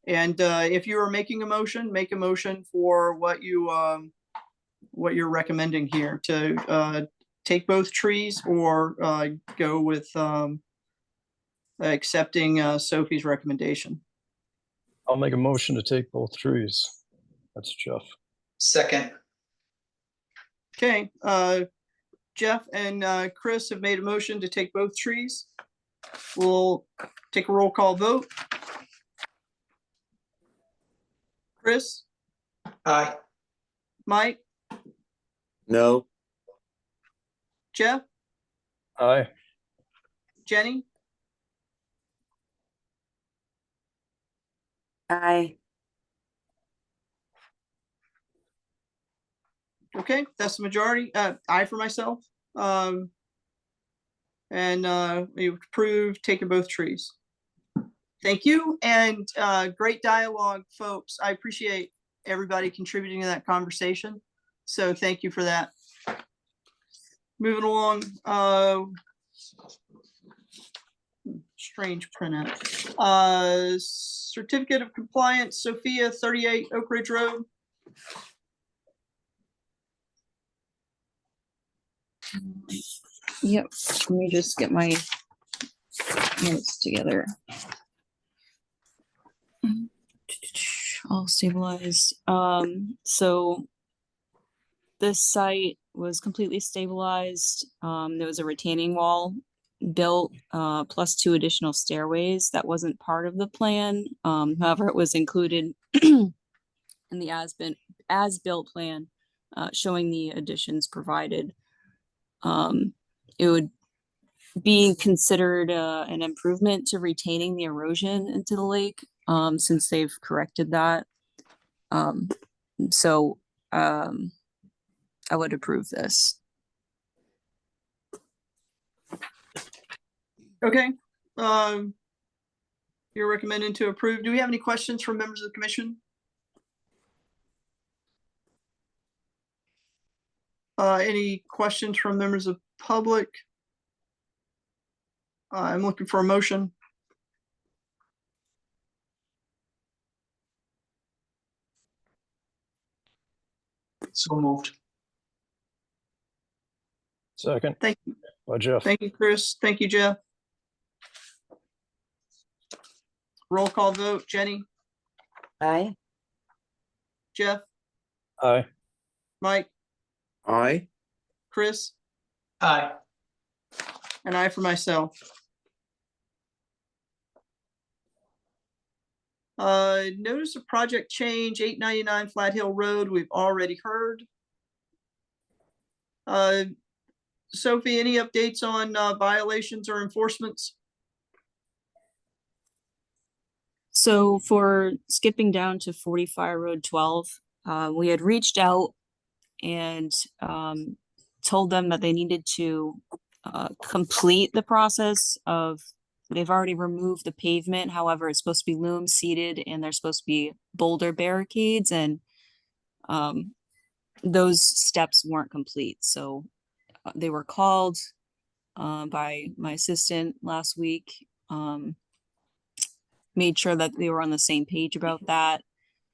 And if you are making a motion, make a motion for what you're recommending here to take both trees or go with accepting Sophie's recommendation. I'll make a motion to take both trees. That's Jeff. Second. Okay, Jeff and Chris have made a motion to take both trees. We'll take a roll call vote. Chris, Aye. Mike, No, Jeff, Aye. Jenny, Aye. okay, that's the majority. I for myself. And we approve taking both trees. Thank you, and great dialogue, folks. I appreciate everybody contributing to that conversation. So thank you for that. Moving along, strange printout. Certificate of compliance, Sophia, 38 Oak Ridge Road. Yep, let me just get my notes together. All stabilized. So this site was completely stabilized. There was a retaining wall built, plus 2 additional stairways. That wasn't part of the plan. However, it was included in the as-built plan, showing the additions provided. It would be considered an improvement to retaining the erosion into the lake, since they've corrected that. So I would approve this. Okay. You're recommending to approve. Do we have any questions from members of the commission? Any questions from members of public? I'm looking for a motion. So moved. Second. Thank you. By Jeff. Thank you, Chris. Thank you, Jeff. Roll call vote. Jenny, Aye. Jeff, Aye. Mike, aye. Chris, Aye. and I for myself. Notice of project change, 899 Flat Hill Road, we've already heard. Sophie, any updates on violations or enforcements? So for skipping down to 40 Fire Road 12, we had reached out and told them that they needed to complete the process of, they've already removed the pavement. However, it's supposed to be loam seeded and there's supposed to be boulder barricades, and those steps weren't complete. So they were called by my assistant last week, made sure that they were on the same page about that.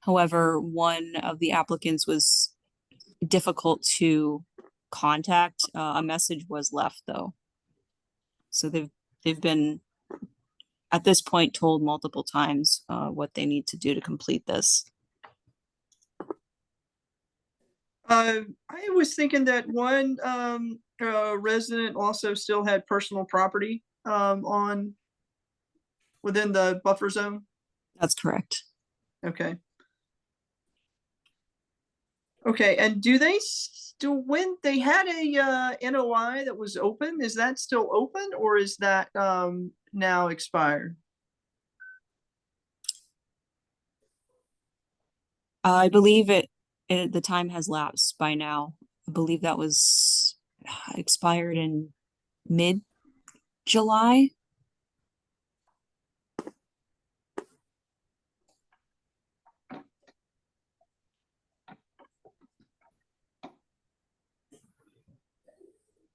However, one of the applicants was difficult to contact. A message was left though. So they've been at this point told multiple times what they need to do to complete this. I was thinking that one resident also still had personal property within the buffer zone. That's correct. Okay. Okay, and do they still, when they had a NOI that was open, is that still open or is that now expired? I believe the time has lapsed by now. I believe that was expired in mid-July.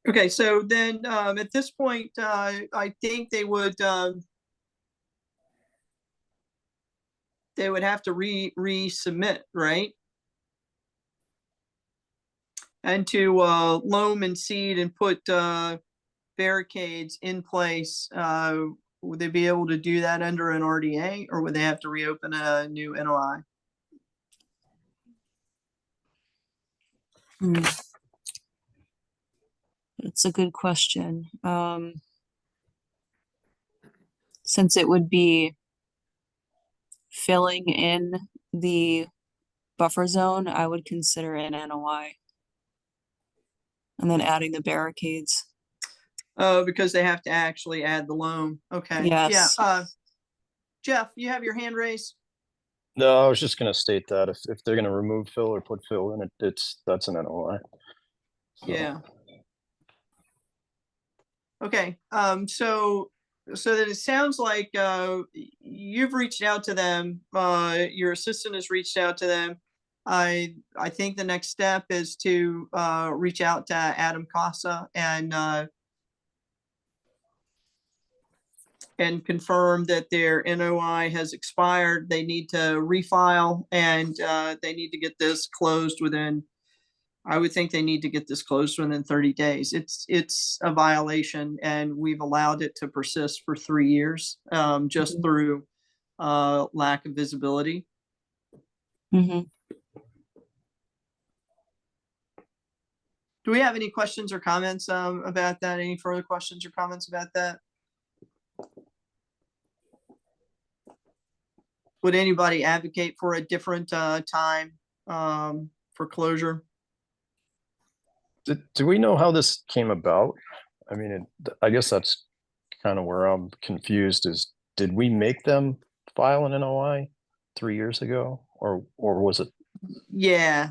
Okay, so then, at this point, I think they would have to resubmit, right? And to loam and seed and put barricades in place, would they be able to do that under an RDA, or would they have to reopen a new NOI? It's a good question. Since it would be filling in the buffer zone, I would consider an NOI. And then adding the barricades. Oh, because they have to actually add the loam. Okay, yeah. Yes. Jeff, you have your hand raised? No, I was just gonna state that if they're gonna remove fill or put fill in it, that's an NOI. So, Yeah. Okay, so that it sounds like you've reached out to them, your assistant has reached out to them. I think the next step is to reach out to Adam Casa and confirm that their NOI has expired. They need to refile, and they need to get this closed within, I would think they need to get this closed within 30 days. It's a violation, and we've allowed it to persist for 3 years, just through lack of visibility. Mm-hmm. Do we have any questions or comments about that? Any further questions or comments about that? Would anybody advocate for a different time for closure? do we know how this came about? I mean, I guess that's kind of where I'm confused is, did we make them file an NOI 3 years ago, or was it? Yeah.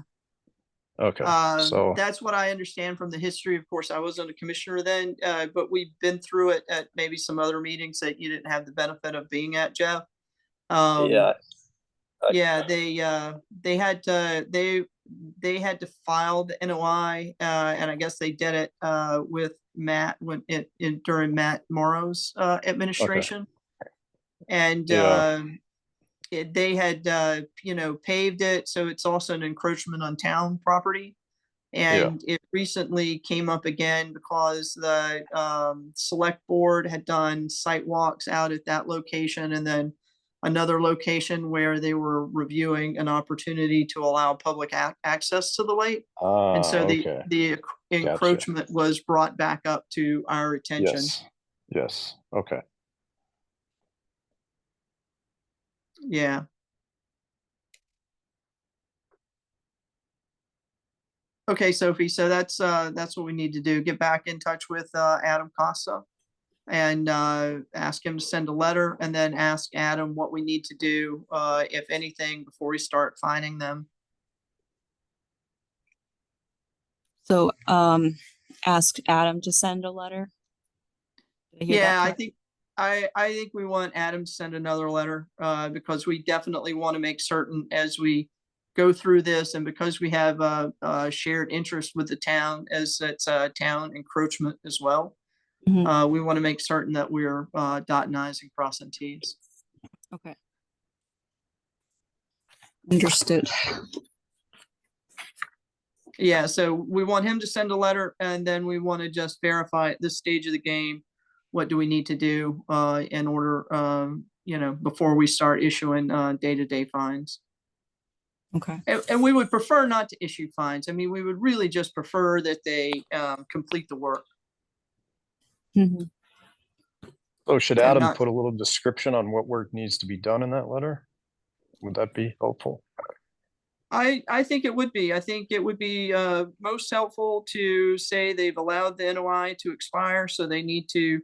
Okay, so That's what I understand from the history. Of course, I wasn't a commissioner then, but we've been through it at maybe some other meetings that you didn't have the benefit of being at, Jeff. yeah, Yeah, they had to file the NOI, and I guess they did it with Matt during Matt Morrow's administration. And Yeah. they had paved it, so it's also an encroachment on town property. And it recently came up again because the select board had done site walks out at that location, and then another location where they were reviewing an opportunity to allow public access to the lake. And so okay. the encroachment was brought back up to our attention. Yes, okay. Yeah. Okay, Sophie, so that's what we need to do. Get back in touch with Adam Costa and ask him to send a letter, and then ask Adam what we need to do, if anything, before we start fining them. So, ask Adam to send a letter. Did I hear that Yeah, correct? I think we want Adam to send another letter, because we definitely want to make certain as we go through this, and because we have a shared interest with the town, as it's a town encroachment as well. Mhm. We want to make certain that we're dotting i's and crossing t's. Okay. Understood. Yeah, so we want him to send a letter, and then we want to just verify at this stage of the game, what do we need to do in order, before we start issuing day-to-day fines. Okay. And we would prefer not to issue fines. I mean, we would really just prefer that they complete the work. Mhm. So should And Adam not- put a little description on what work needs to be done in that letter? Would that be helpful? I think it would be. I think it would be most helpful to say they've allowed the NOI to expire, so they need to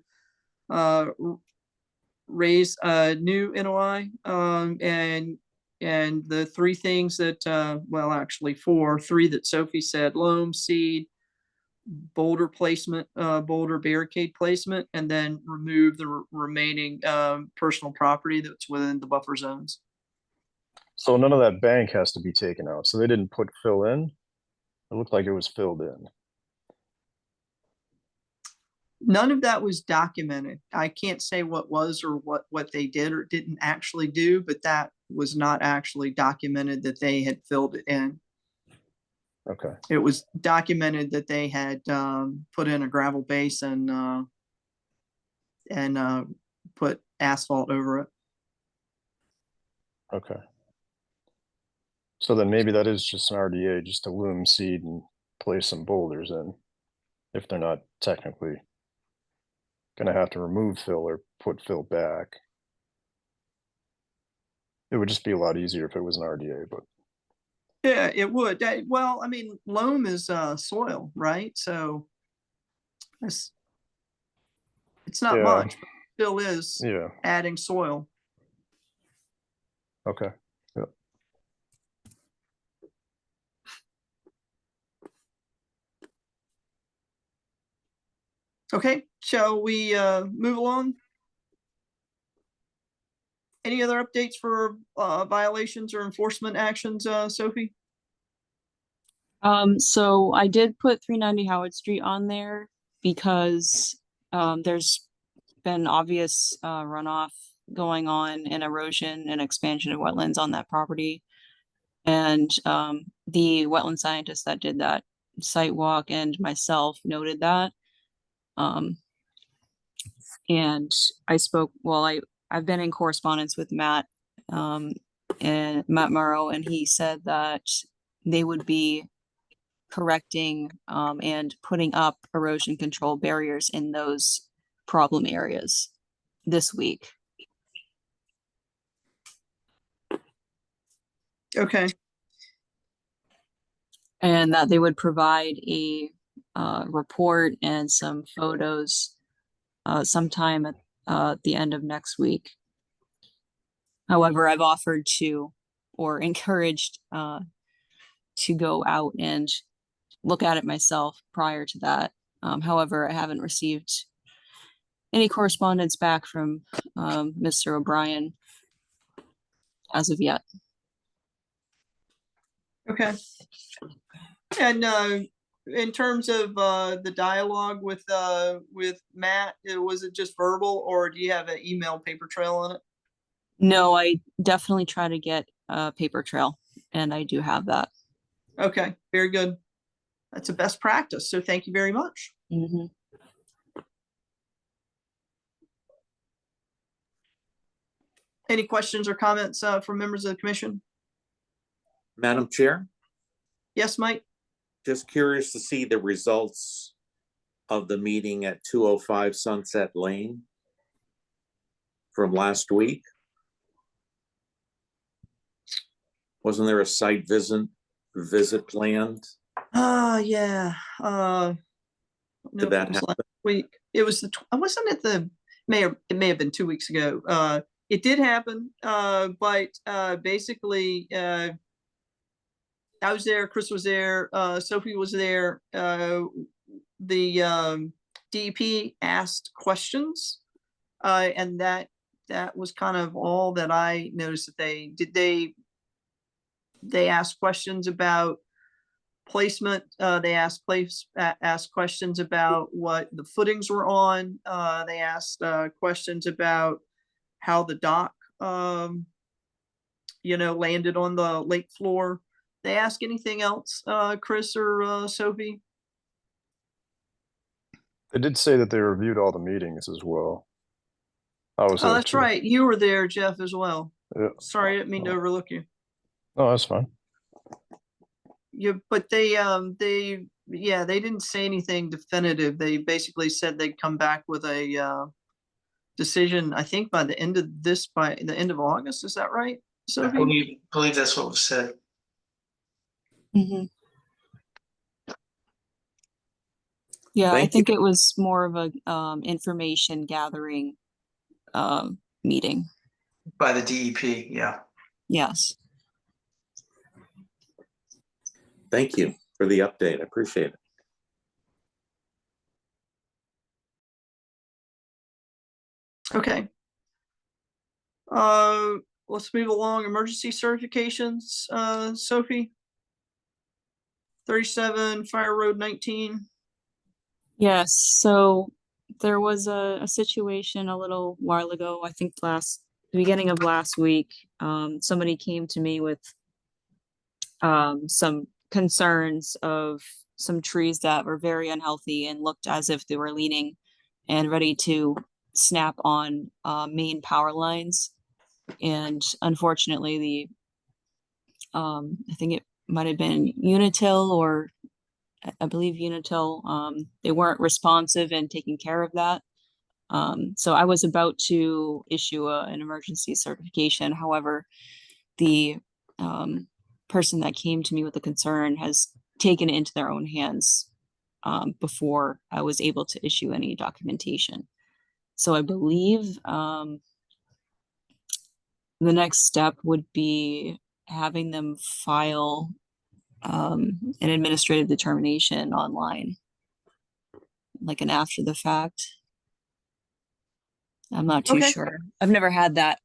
raise a new NOI, and And the three things that, well, actually three that Sophie said: loam, seed, boulder placement, boulder barricade placement, and then remove the remaining personal property that's within the buffer zones. So none of that bank has to be taken out. So they didn't put fill in. It looked like it was filled in. None of that was documented. I can't say what was or what they did or didn't actually do, but that was not actually documented that they had filled it in. Okay. It was documented that they had put in a gravel base and put asphalt over it. Okay. So then maybe that is just an RDA, just to loom, seed, and place some boulders in, if they're not technically gonna have to remove fill or put fill back. It would just be a lot easier if it was an RDA, but Yeah, it would. Well, I mean, loam is soil, right? So it's not Yeah. much, but it still is yeah, adding soil. okay. Okay, shall we move along? Any other updates for violations or enforcement actions, Sophie? So I did put 390 Howard Street on there because there's been obvious runoff going on and erosion and expansion of wetlands on that property. And the wetland scientist that did that site walk and myself noted that. And I spoke, I've been in correspondence with Matt and Matt Morrow, and he said that they would be correcting and putting up erosion control barriers in those problem areas this week. Okay. And that they would provide a report and some photos sometime at the end of next week. However, I've offered to or encouraged to go out and look at it myself prior to that. However, I haven't received any correspondence back from Mr. O'Brien as of yet. Okay. And in terms of the dialogue with Matt, was it just verbal, or do you have an email paper trail on it? No, I definitely try to get a paper trail, and I do have that. Okay, very good. That's a best practice. So thank you very much. Mm-hmm. Any questions or comments from members of the commission? Madam Chair, Yes, Mike? just curious to see the results of the meeting at 205 Sunset Lane from last week. Wasn't there a site visit planned? Yeah. Did that happen? Week. It was wasn't it it may have been 2 weeks ago. It did happen, but basically I was there, Chris was there, Sophie was there. The DEP asked questions, and that was kind of all that I noticed that they did. They asked questions about placement. They asked questions about what the footings were on. They asked questions about how the dock, landed on the lake floor. They ask anything else, Chris or Sophie? They did say that they reviewed all the meetings as well. I was Oh, there that's too. right. You were there, Jeff, as well. Yeah. Sorry, I didn't mean to overlook you. Oh, that's fine. But they didn't say anything definitive. They basically said they'd come back with a decision, I think by the end of August. Is that right, I Sophie? believe that's what was said. Mm-hmm. Yeah, I Thank think it was more of a information gathering meeting. By the DEP, yeah. Yes. Thank you for the update. I appreciate it. Okay. Let's move along. Emergency certifications, Sophie. 37 Fire Road 19. Yes, so there was a situation a little while ago, I think the beginning of last week. Somebody came to me with some concerns of some trees that were very unhealthy and looked as if they were leaning and ready to snap on main power lines. And unfortunately, I think it might have been Unitil, or I believe Unitil, they weren't responsive and taking care of that. So I was about to issue an emergency certification. However, the person that came to me with the concern has taken it into their own hands before I was able to issue any documentation. So I believe the next step would be having them file an administrative determination online, like an after the fact. I'm not too Okay. sure. I've never had that,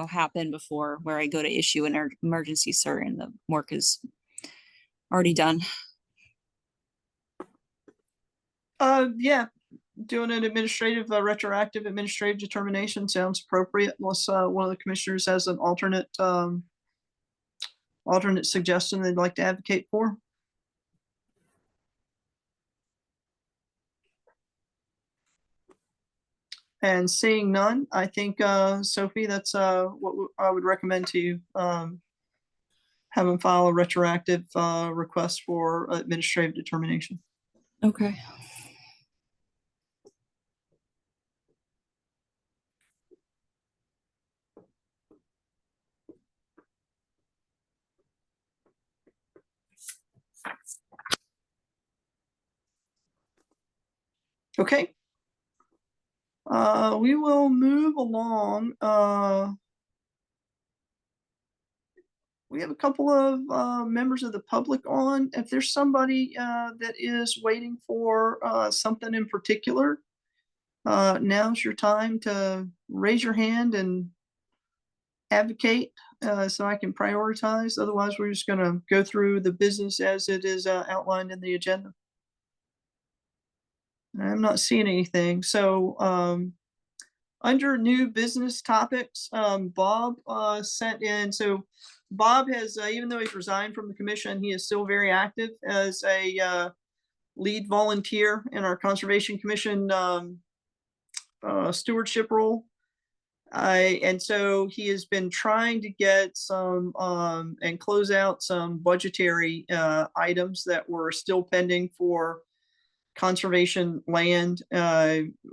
happen before, where I go to issue an emergency cert and the work is already done. Yeah, doing an retroactive administrative determination sounds appropriate, unless one of the commissioners has an alternate suggestion they'd like to advocate for. And seeing none, I think, Sophie, that's what I would recommend to you. Have them file a retroactive request for administrative determination. Okay. Okay. We will move along. We have a couple of members of the public on. If there's somebody that is waiting for something in particular, now's your time to raise your hand and advocate so I can prioritize. Otherwise, we're just going to go through the business as it is outlined in the agenda. I'm not seeing anything. So under new business topics, Bob sent in. So Bob has, even though he's resigned from the commission, he is still very active as a lead volunteer in our Conservation Commission stewardship role. And so he has been trying to get some and close out some budgetary items that were still pending for conservation land,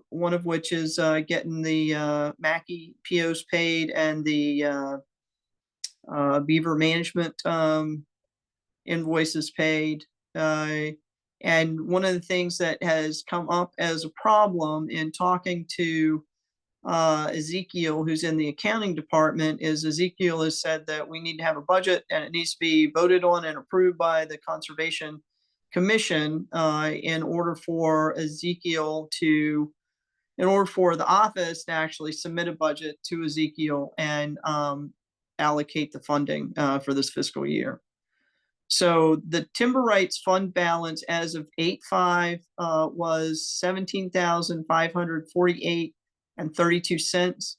one of which is getting the Mackey POs paid and the beaver management invoices paid. And one of the things that has come up as a problem in talking to Ezekiel, who's in the accounting department, is Ezekiel has said that we need to have a budget and it needs to be voted on and approved by the Conservation Commission in order for the office to actually submit a budget to Ezekiel and allocate the funding for this fiscal year. So the timber rights fund balance as of 8/5 was $17,548.32.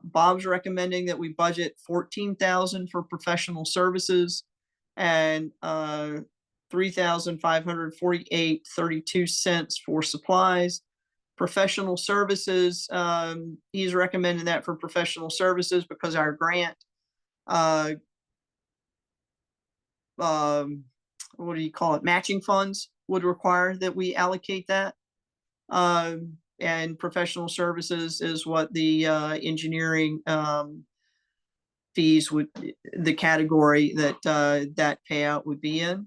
Bob's recommending that we budget $14,000 for professional services and $3,548.32 for supplies. Professional services, he's recommending that for professional services because our grant, what do you call it? Matching funds would require that we allocate that. And professional services is what the engineering fees would, the category that that payout would be in.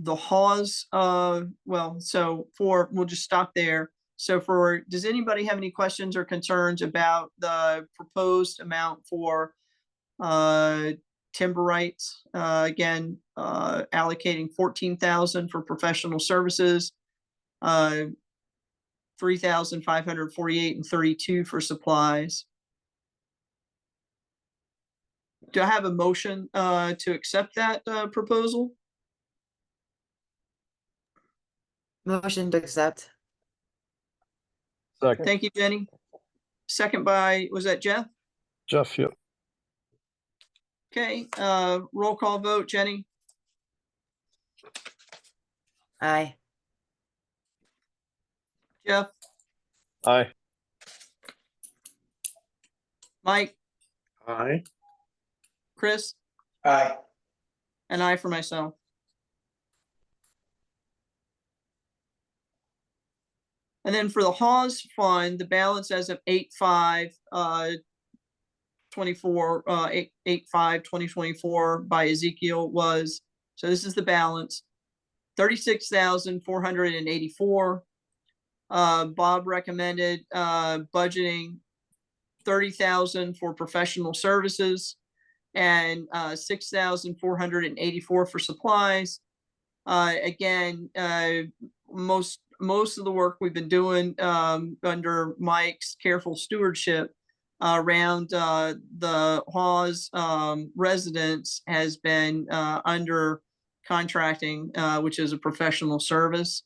The Hawes, we'll just stop there. So does anybody have any questions or concerns about the proposed amount for timber rights, again, allocating 14,000 for professional services, 3,548 and 32 for supplies. Do I have a motion to accept that proposal? Motion to accept. Second, Thank you, Jenny. Second by, was that Jeff? Jeff, yep. Okay, roll call vote, Jenny, Aye. Jeff, Aye. Mike, Aye. Chris, Aye. and I for myself. And then for the Hawes Fund, the balance as of 8/5/24, 8/5/2024 by Ezekiel was, so this is the balance, 36,484. Bob recommended budgeting 30,000 for professional services and 6,484 for supplies. Again, most of the work we've been doing under Mike's careful stewardship around the Hawes residence has been under contracting, which is a professional service.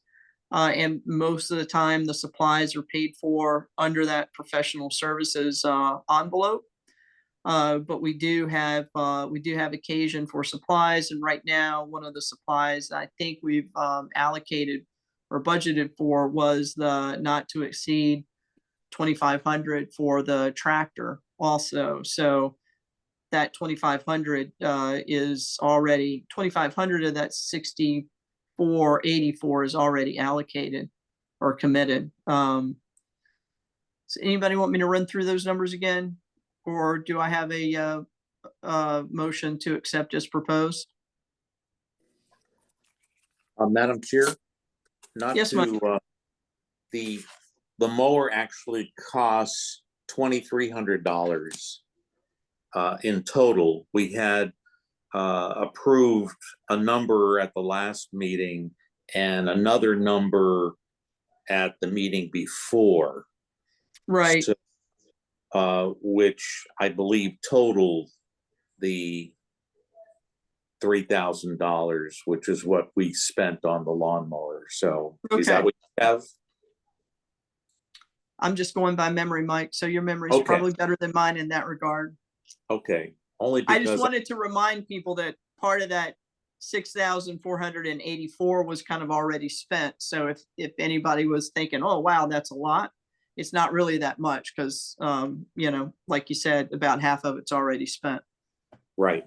And most of the time, the supplies are paid for under that professional services envelope. But we do have occasion for supplies, and right now, one of the supplies I think we've allocated or budgeted for was the not to exceed 2,500 for the tractor also. So that 2,500 is already 2,500 of that 6,484 is already allocated or committed. So anybody want me to run through those numbers again, or do I have a motion to accept as proposed? Madam Chair, not Yes, Mike. to, the mower actually costs $2,300 in total. We had approved a number at the last meeting and another number at the meeting before. Right. So, which I believe totaled the $3,000, which is what we spent on the lawnmower. So is that Okay. what you have? I'm just going by memory, Mike. So your memory is Okay. probably better than mine in that regard. Okay, only I just because, wanted to remind people that part of that 6,484 was kind of already spent. So if anybody was thinking, oh, wow, that's a lot, it's not really that much because, you know, like you said, about half of it's already spent. right.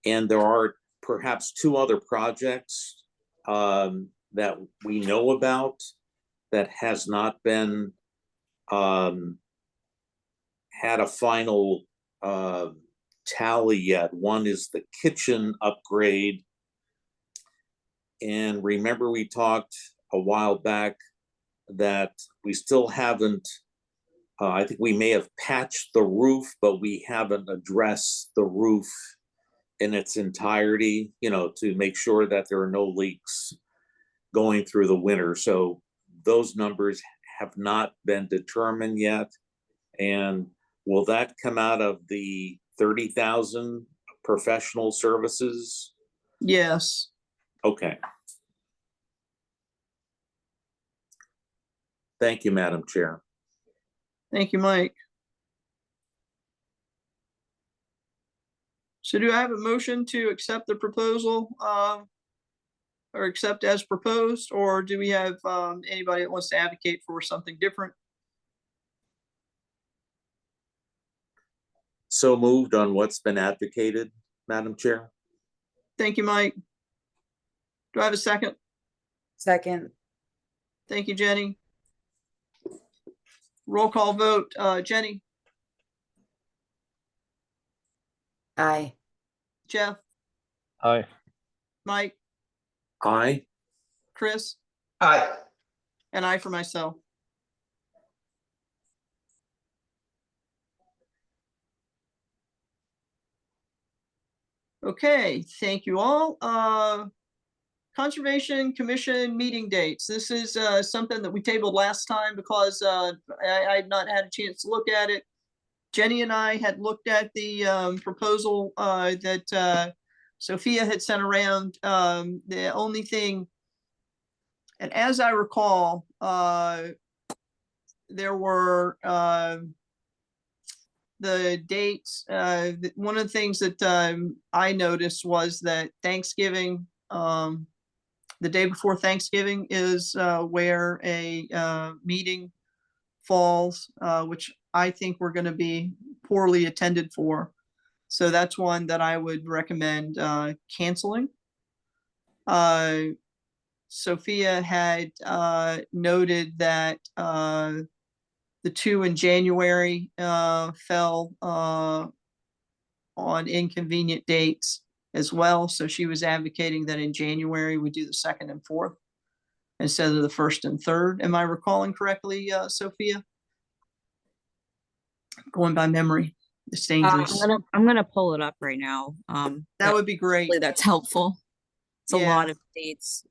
And there are perhaps two other projects that we know about that has not been had a final tally yet. One is the kitchen upgrade. And remember, we talked a while back that we still haven't, I think we may have patched the roof, but we haven't addressed the roof in its entirety, you know, to make sure that there are no leaks going through the winter. So those numbers have not been determined yet. And will that come out of the 30,000 professional services? Yes. Okay. Thank you, Madam Chair. Thank you, Mike. So do I have a motion to accept the proposal or accept as proposed, or do we have anybody that wants to advocate for something different? So moved on what's been advocated, Madam Chair. Thank you, Mike. Do I have a second? Second. Thank you, Jenny. Roll call vote, Jenny, Aye. Jeff, Aye. Mike, Aye. Chris, Aye. and I for myself. Okay, thank you all. Conservation Commission meeting dates. This is something that we tabled last time because I had not had a chance to look at it. Jenny and I had looked at the proposal that Sophia had sent around. The only thing, and as I recall, there were the dates. One of the things that I noticed was that Thanksgiving, the day before Thanksgiving is where a meeting falls, which I think we're going to be poorly attended for. So that's one that I would recommend canceling. Sophia had noted that the 2 in January fell on inconvenient dates as well. So she was advocating that in January we do the 2nd and 4th instead of the 1st and 3rd. Am I recalling correctly, Sophia? Going by memory, it's dangerous. I'm gonna pull it up right now. That would be great. hopefully that's helpful. It's a Yeah. lot of dates.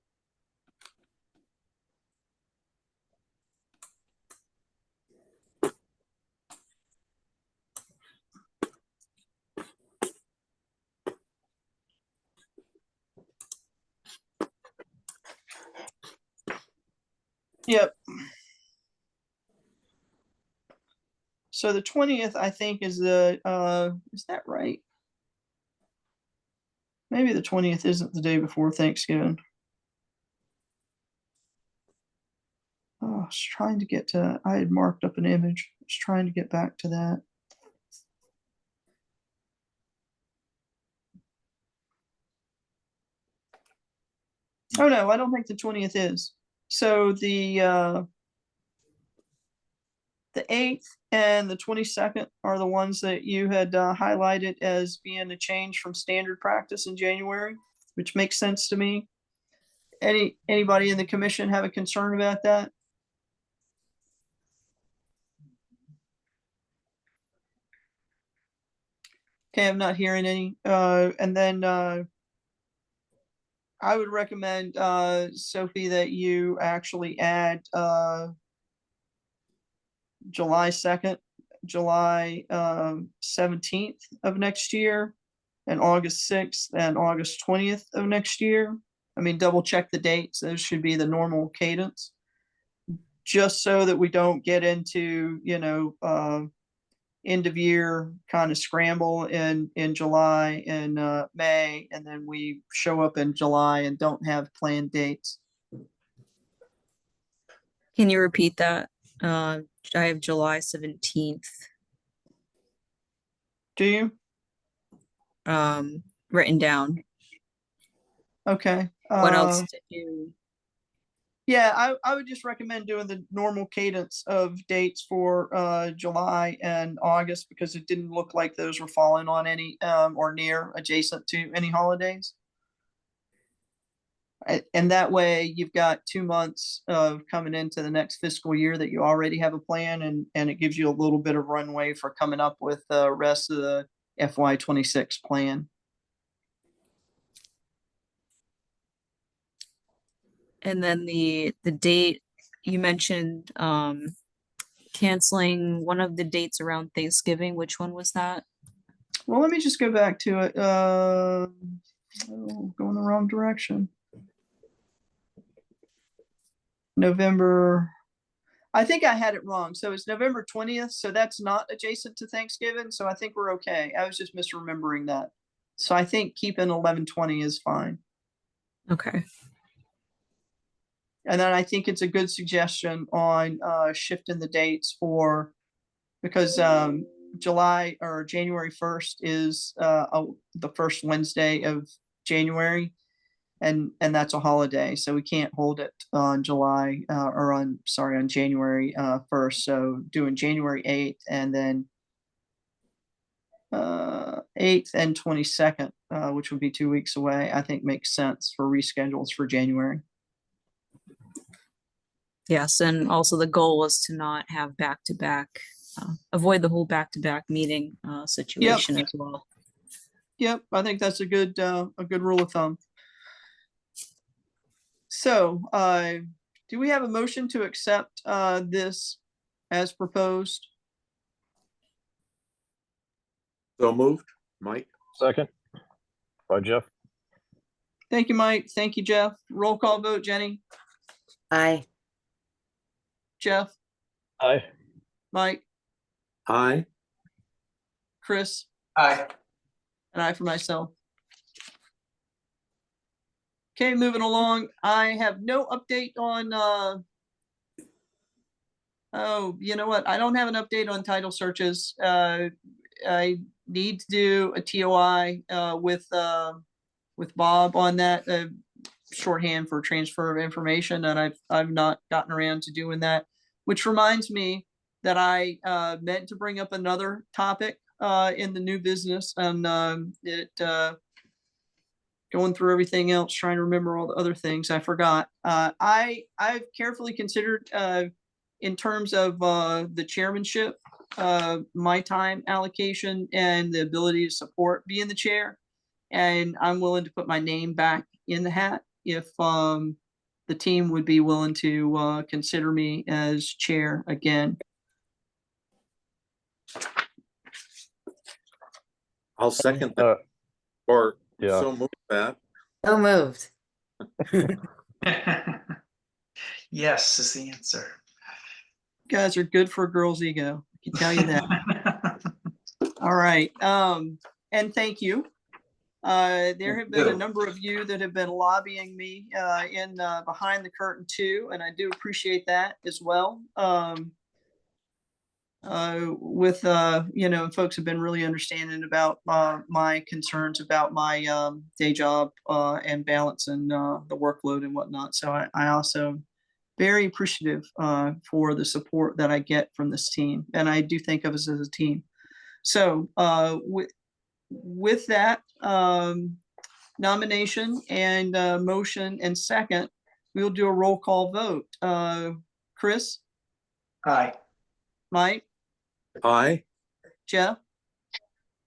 Yep. So the 20th, I think, is the is that right? Maybe the 20th isn't the day before Thanksgiving. Oh, I was trying to get to, I had marked up an image. I was trying to get back to that. Oh no, I don't think the 20th is. So the 8th and the 22nd are the ones that you had highlighted as being a change from standard practice in January, which makes sense to me. Anybody in the commission have a concern about that? Okay, I'm not hearing any. And then I would recommend, Sophie, that you actually add July 2nd, July 17th of next year, and August 6th and August 20th of next year. I mean, double check the dates. Those should be the normal cadence. Just so that we don't get into, end of year kind of scramble in July and May, and then we show up in July and don't have planned dates. Can you repeat that? I have July 17th Do you? written down. Okay. What else did you? Yeah, I would just recommend doing the normal cadence of dates for July and August, because it didn't look like those were falling on any or near adjacent to any holidays. And that way you've got 2 months of coming into the next fiscal year that you already have a plan, and it gives you a little bit of runway for coming up with the rest of the FY26 plan. And then the date you mentioned, canceling one of the dates around Thanksgiving. Which one was that? Well, let me just go back to it. Going the wrong direction. November. I think I had it wrong. So it's November 20th. So that's not adjacent to Thanksgiving. So I think we're okay. I was just misremembering that. So I think keeping 11/20 is fine. Okay. And then I think it's a good suggestion on shifting the dates because July or January 1st is the first Wednesday of January, and that's a holiday, so we can't hold it on January 1st. So doing January 8th and then 8th and 22nd, which would be 2 weeks away, I think makes sense for reschedules for January. Yes, and also the goal was to not have back-to-back, avoid the whole back-to-back meeting situation as well. Yep, I think that's a good rule of thumb. So, do we have a motion to accept this as proposed? So moved, Mike? Second. By Jeff. Thank you, Mike. Thank you, Jeff. Roll call vote, Jenny, Aye. Jeff, Aye. Mike, Aye. Chris, Aye. and I for myself. Okay, moving along. I have no update on, oh, you know what? I don't have an update on title searches. I need to do a TOI with Bob on that, shorthand for transfer of information, and I've not gotten around to doing that. Which reminds me that I meant to bring up another topic in the new business, and going through everything else, trying to remember all the other things I forgot. I've carefully considered in terms of the chairmanship, my time allocation and the ability to support being the chair. And I'm willing to put my name back in the hat if the team would be willing to consider me as chair again. I'll second that, or Yeah. so move that. So moved. Yes is the answer. You guys are good for a girl's ego. I can tell you that. All right. And thank you. There have been a number of you that have been lobbying me in behind the curtain too, and I do appreciate that as well. With you know, folks have been really understanding about my concerns about my day job and balance and the workload and whatnot. So I also very appreciative for the support that I get from this team, and I do think of us as a team. So with that nomination and motion and second, we'll do a roll call vote. Chris, Aye. Mike, Aye. Jeff,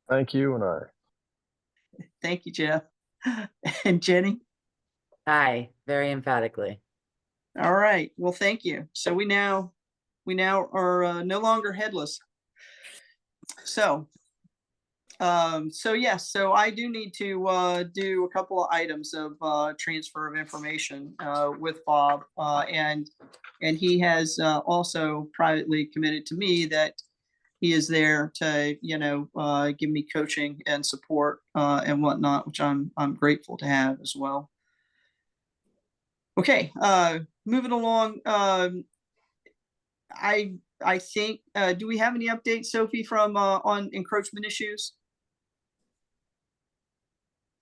Thank you, and I. thank you, Jeff, and Jenny. Aye, very emphatically. All right, well, thank you. So we now are no longer headless. So yes, so I do need to do a couple of items of transfer of information with Bob, and he has also privately committed to me that he is there to, you know, give me coaching and support and whatnot, which I'm grateful to have as well. Okay, moving along. I think, do we have any updates, Sophie, from on encroachment issues?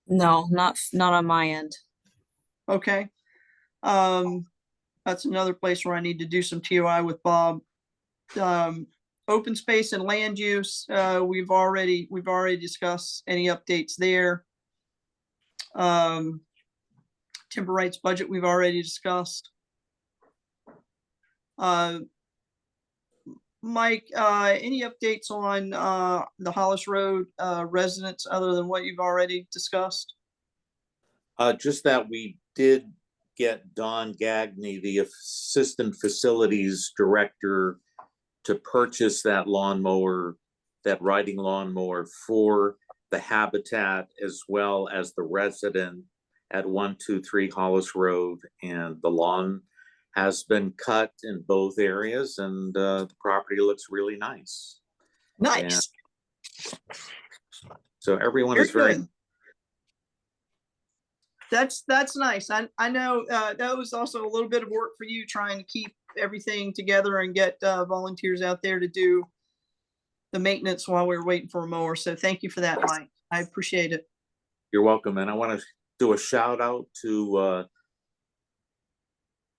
No, not on my end. Okay. That's another place where I need to do some TOI with Bob. Open space and land use, we've already discussed any updates there. Timber rights budget, we've already discussed. Mike, any updates on the Hollis Road residents other than what you've already discussed? Just that we did get Don Gagney, the Assistant Facilities Director, to purchase that lawnmower, that riding lawnmower for the Habitat as well as the resident at 123 Hollis Road. And the lawn has been cut in both areas, and the property looks really nice. Nice. So everyone Very is very good. That's nice. I know that was also a little bit of work for you trying to keep everything together and get volunteers out there to do the maintenance while we were waiting for a mower. So thank you for that, Mike. I appreciate it. You're welcome. And I want to do a shout out to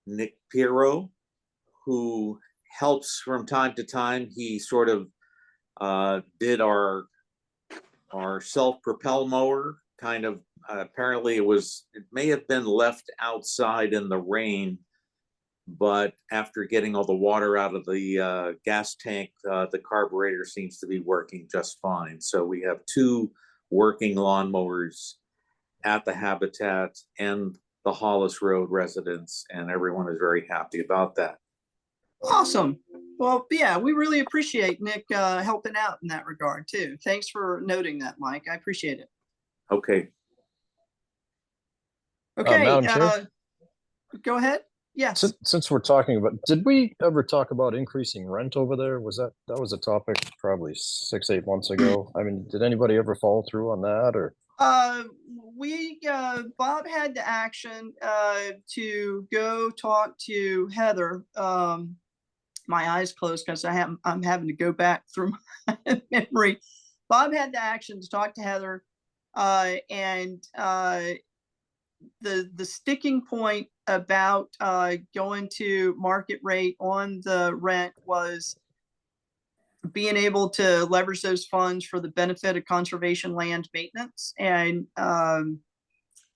Nick Pirro, who helps from time to time. He sort of did our self-propel mower, kind of. Apparently it may have been left outside in the rain, but after getting all the water out of the gas tank, the carburetor seems to be working just fine. So we have two working lawnmowers at the Habitat and the Hollis Road residents, and everyone is very happy about that. Awesome. Well, yeah, we really appreciate Nick helping out in that regard too. Thanks for noting that, Mike. I appreciate it. Okay, Okay, Madam Chair? Go ahead. Yes. Since we're talking about, did we ever talk about increasing rent over there? That was a topic probably 6-8 months ago? I mean, did anybody ever follow through on that, or? Bob had the action to go talk to Heather. My eyes closed because I'm having to go back through my memory. Bob had the action to talk to Heather, and the sticking point about going to market rate on the rent was being able to leverage those funds for the benefit of conservation land maintenance. And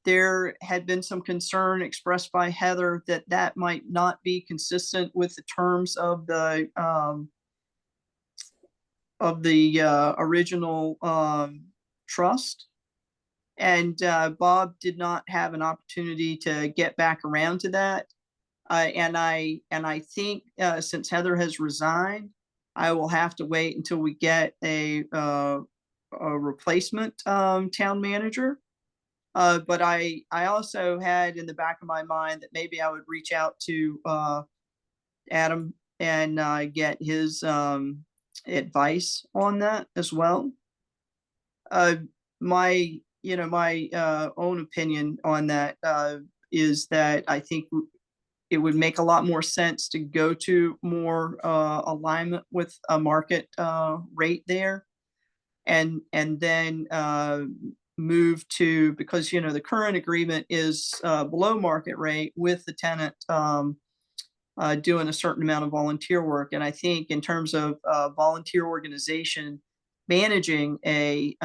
there had been some concern expressed by Heather that that might not be consistent with the terms of the original trust. And Bob did not have an opportunity to get back around to that. And I think since Heather has resigned, I will have to wait until we get a replacement town manager. But I also had in the back of my mind that maybe I would reach out to Adam and get his advice on that as well. My own opinion on that is that I think it would make a lot more sense to go to more alignment with a market rate there, and then move to, because the current agreement is below market rate with the tenant doing a certain amount of volunteer work. And I think in terms of volunteer organization managing a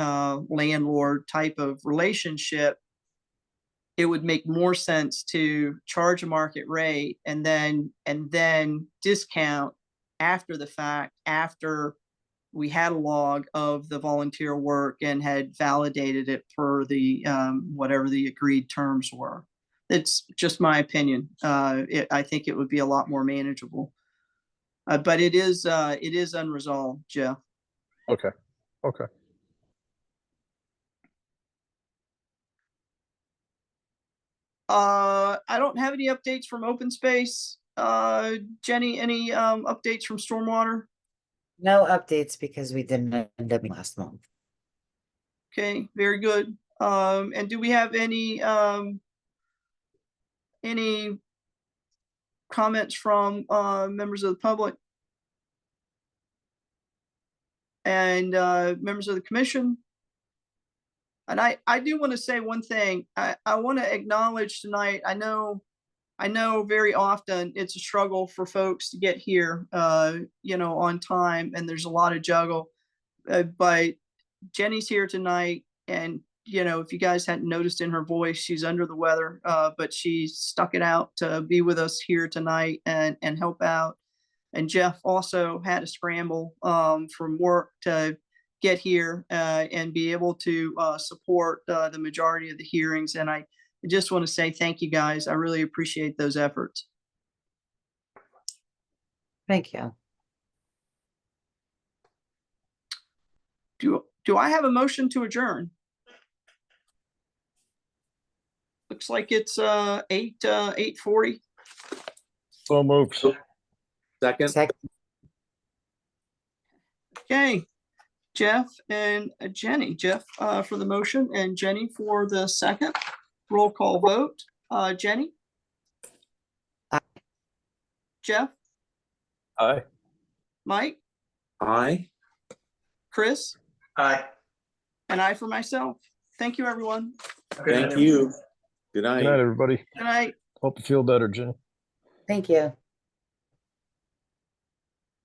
landlord type of relationship, it would make more sense to charge a market rate and then discount after the fact, after we had a log of the volunteer work and had validated it per the whatever the agreed terms were. It's just my opinion. I think it would be a lot more manageable, but it is unresolved, Jeff. Okay. I don't have any updates from open space. Jenny, any updates from stormwater? No updates because we didn't end up last month. Okay, very good. And do we have any comments from members of the public and members of the commission? And I do want to say one thing. I want to acknowledge tonight. I know very often it's a struggle for folks to get here, on time, and there's a lot of juggle. But Jenny's here tonight, and if you guys hadn't noticed in her voice, she's under the weather, but she stuck it out to be with us here tonight and help out. And Jeff also had to scramble from work to get here and be able to support the majority of the hearings. And I just want to say thank you guys. I really appreciate those efforts. Thank you. Do I have a motion to adjourn? Looks like it's 8:40. So moved. second, Okay, Jeff and Jenny. Jeff for the motion and Jenny for the second. Roll call vote. Jenny? Aye. Jeff? Aye. Mike? aye. Chris? Aye. And I for myself. Thank you, everyone. Thank you. Good night. Good night, everybody. Good night. Hope you feel better, Jenny. Thank you.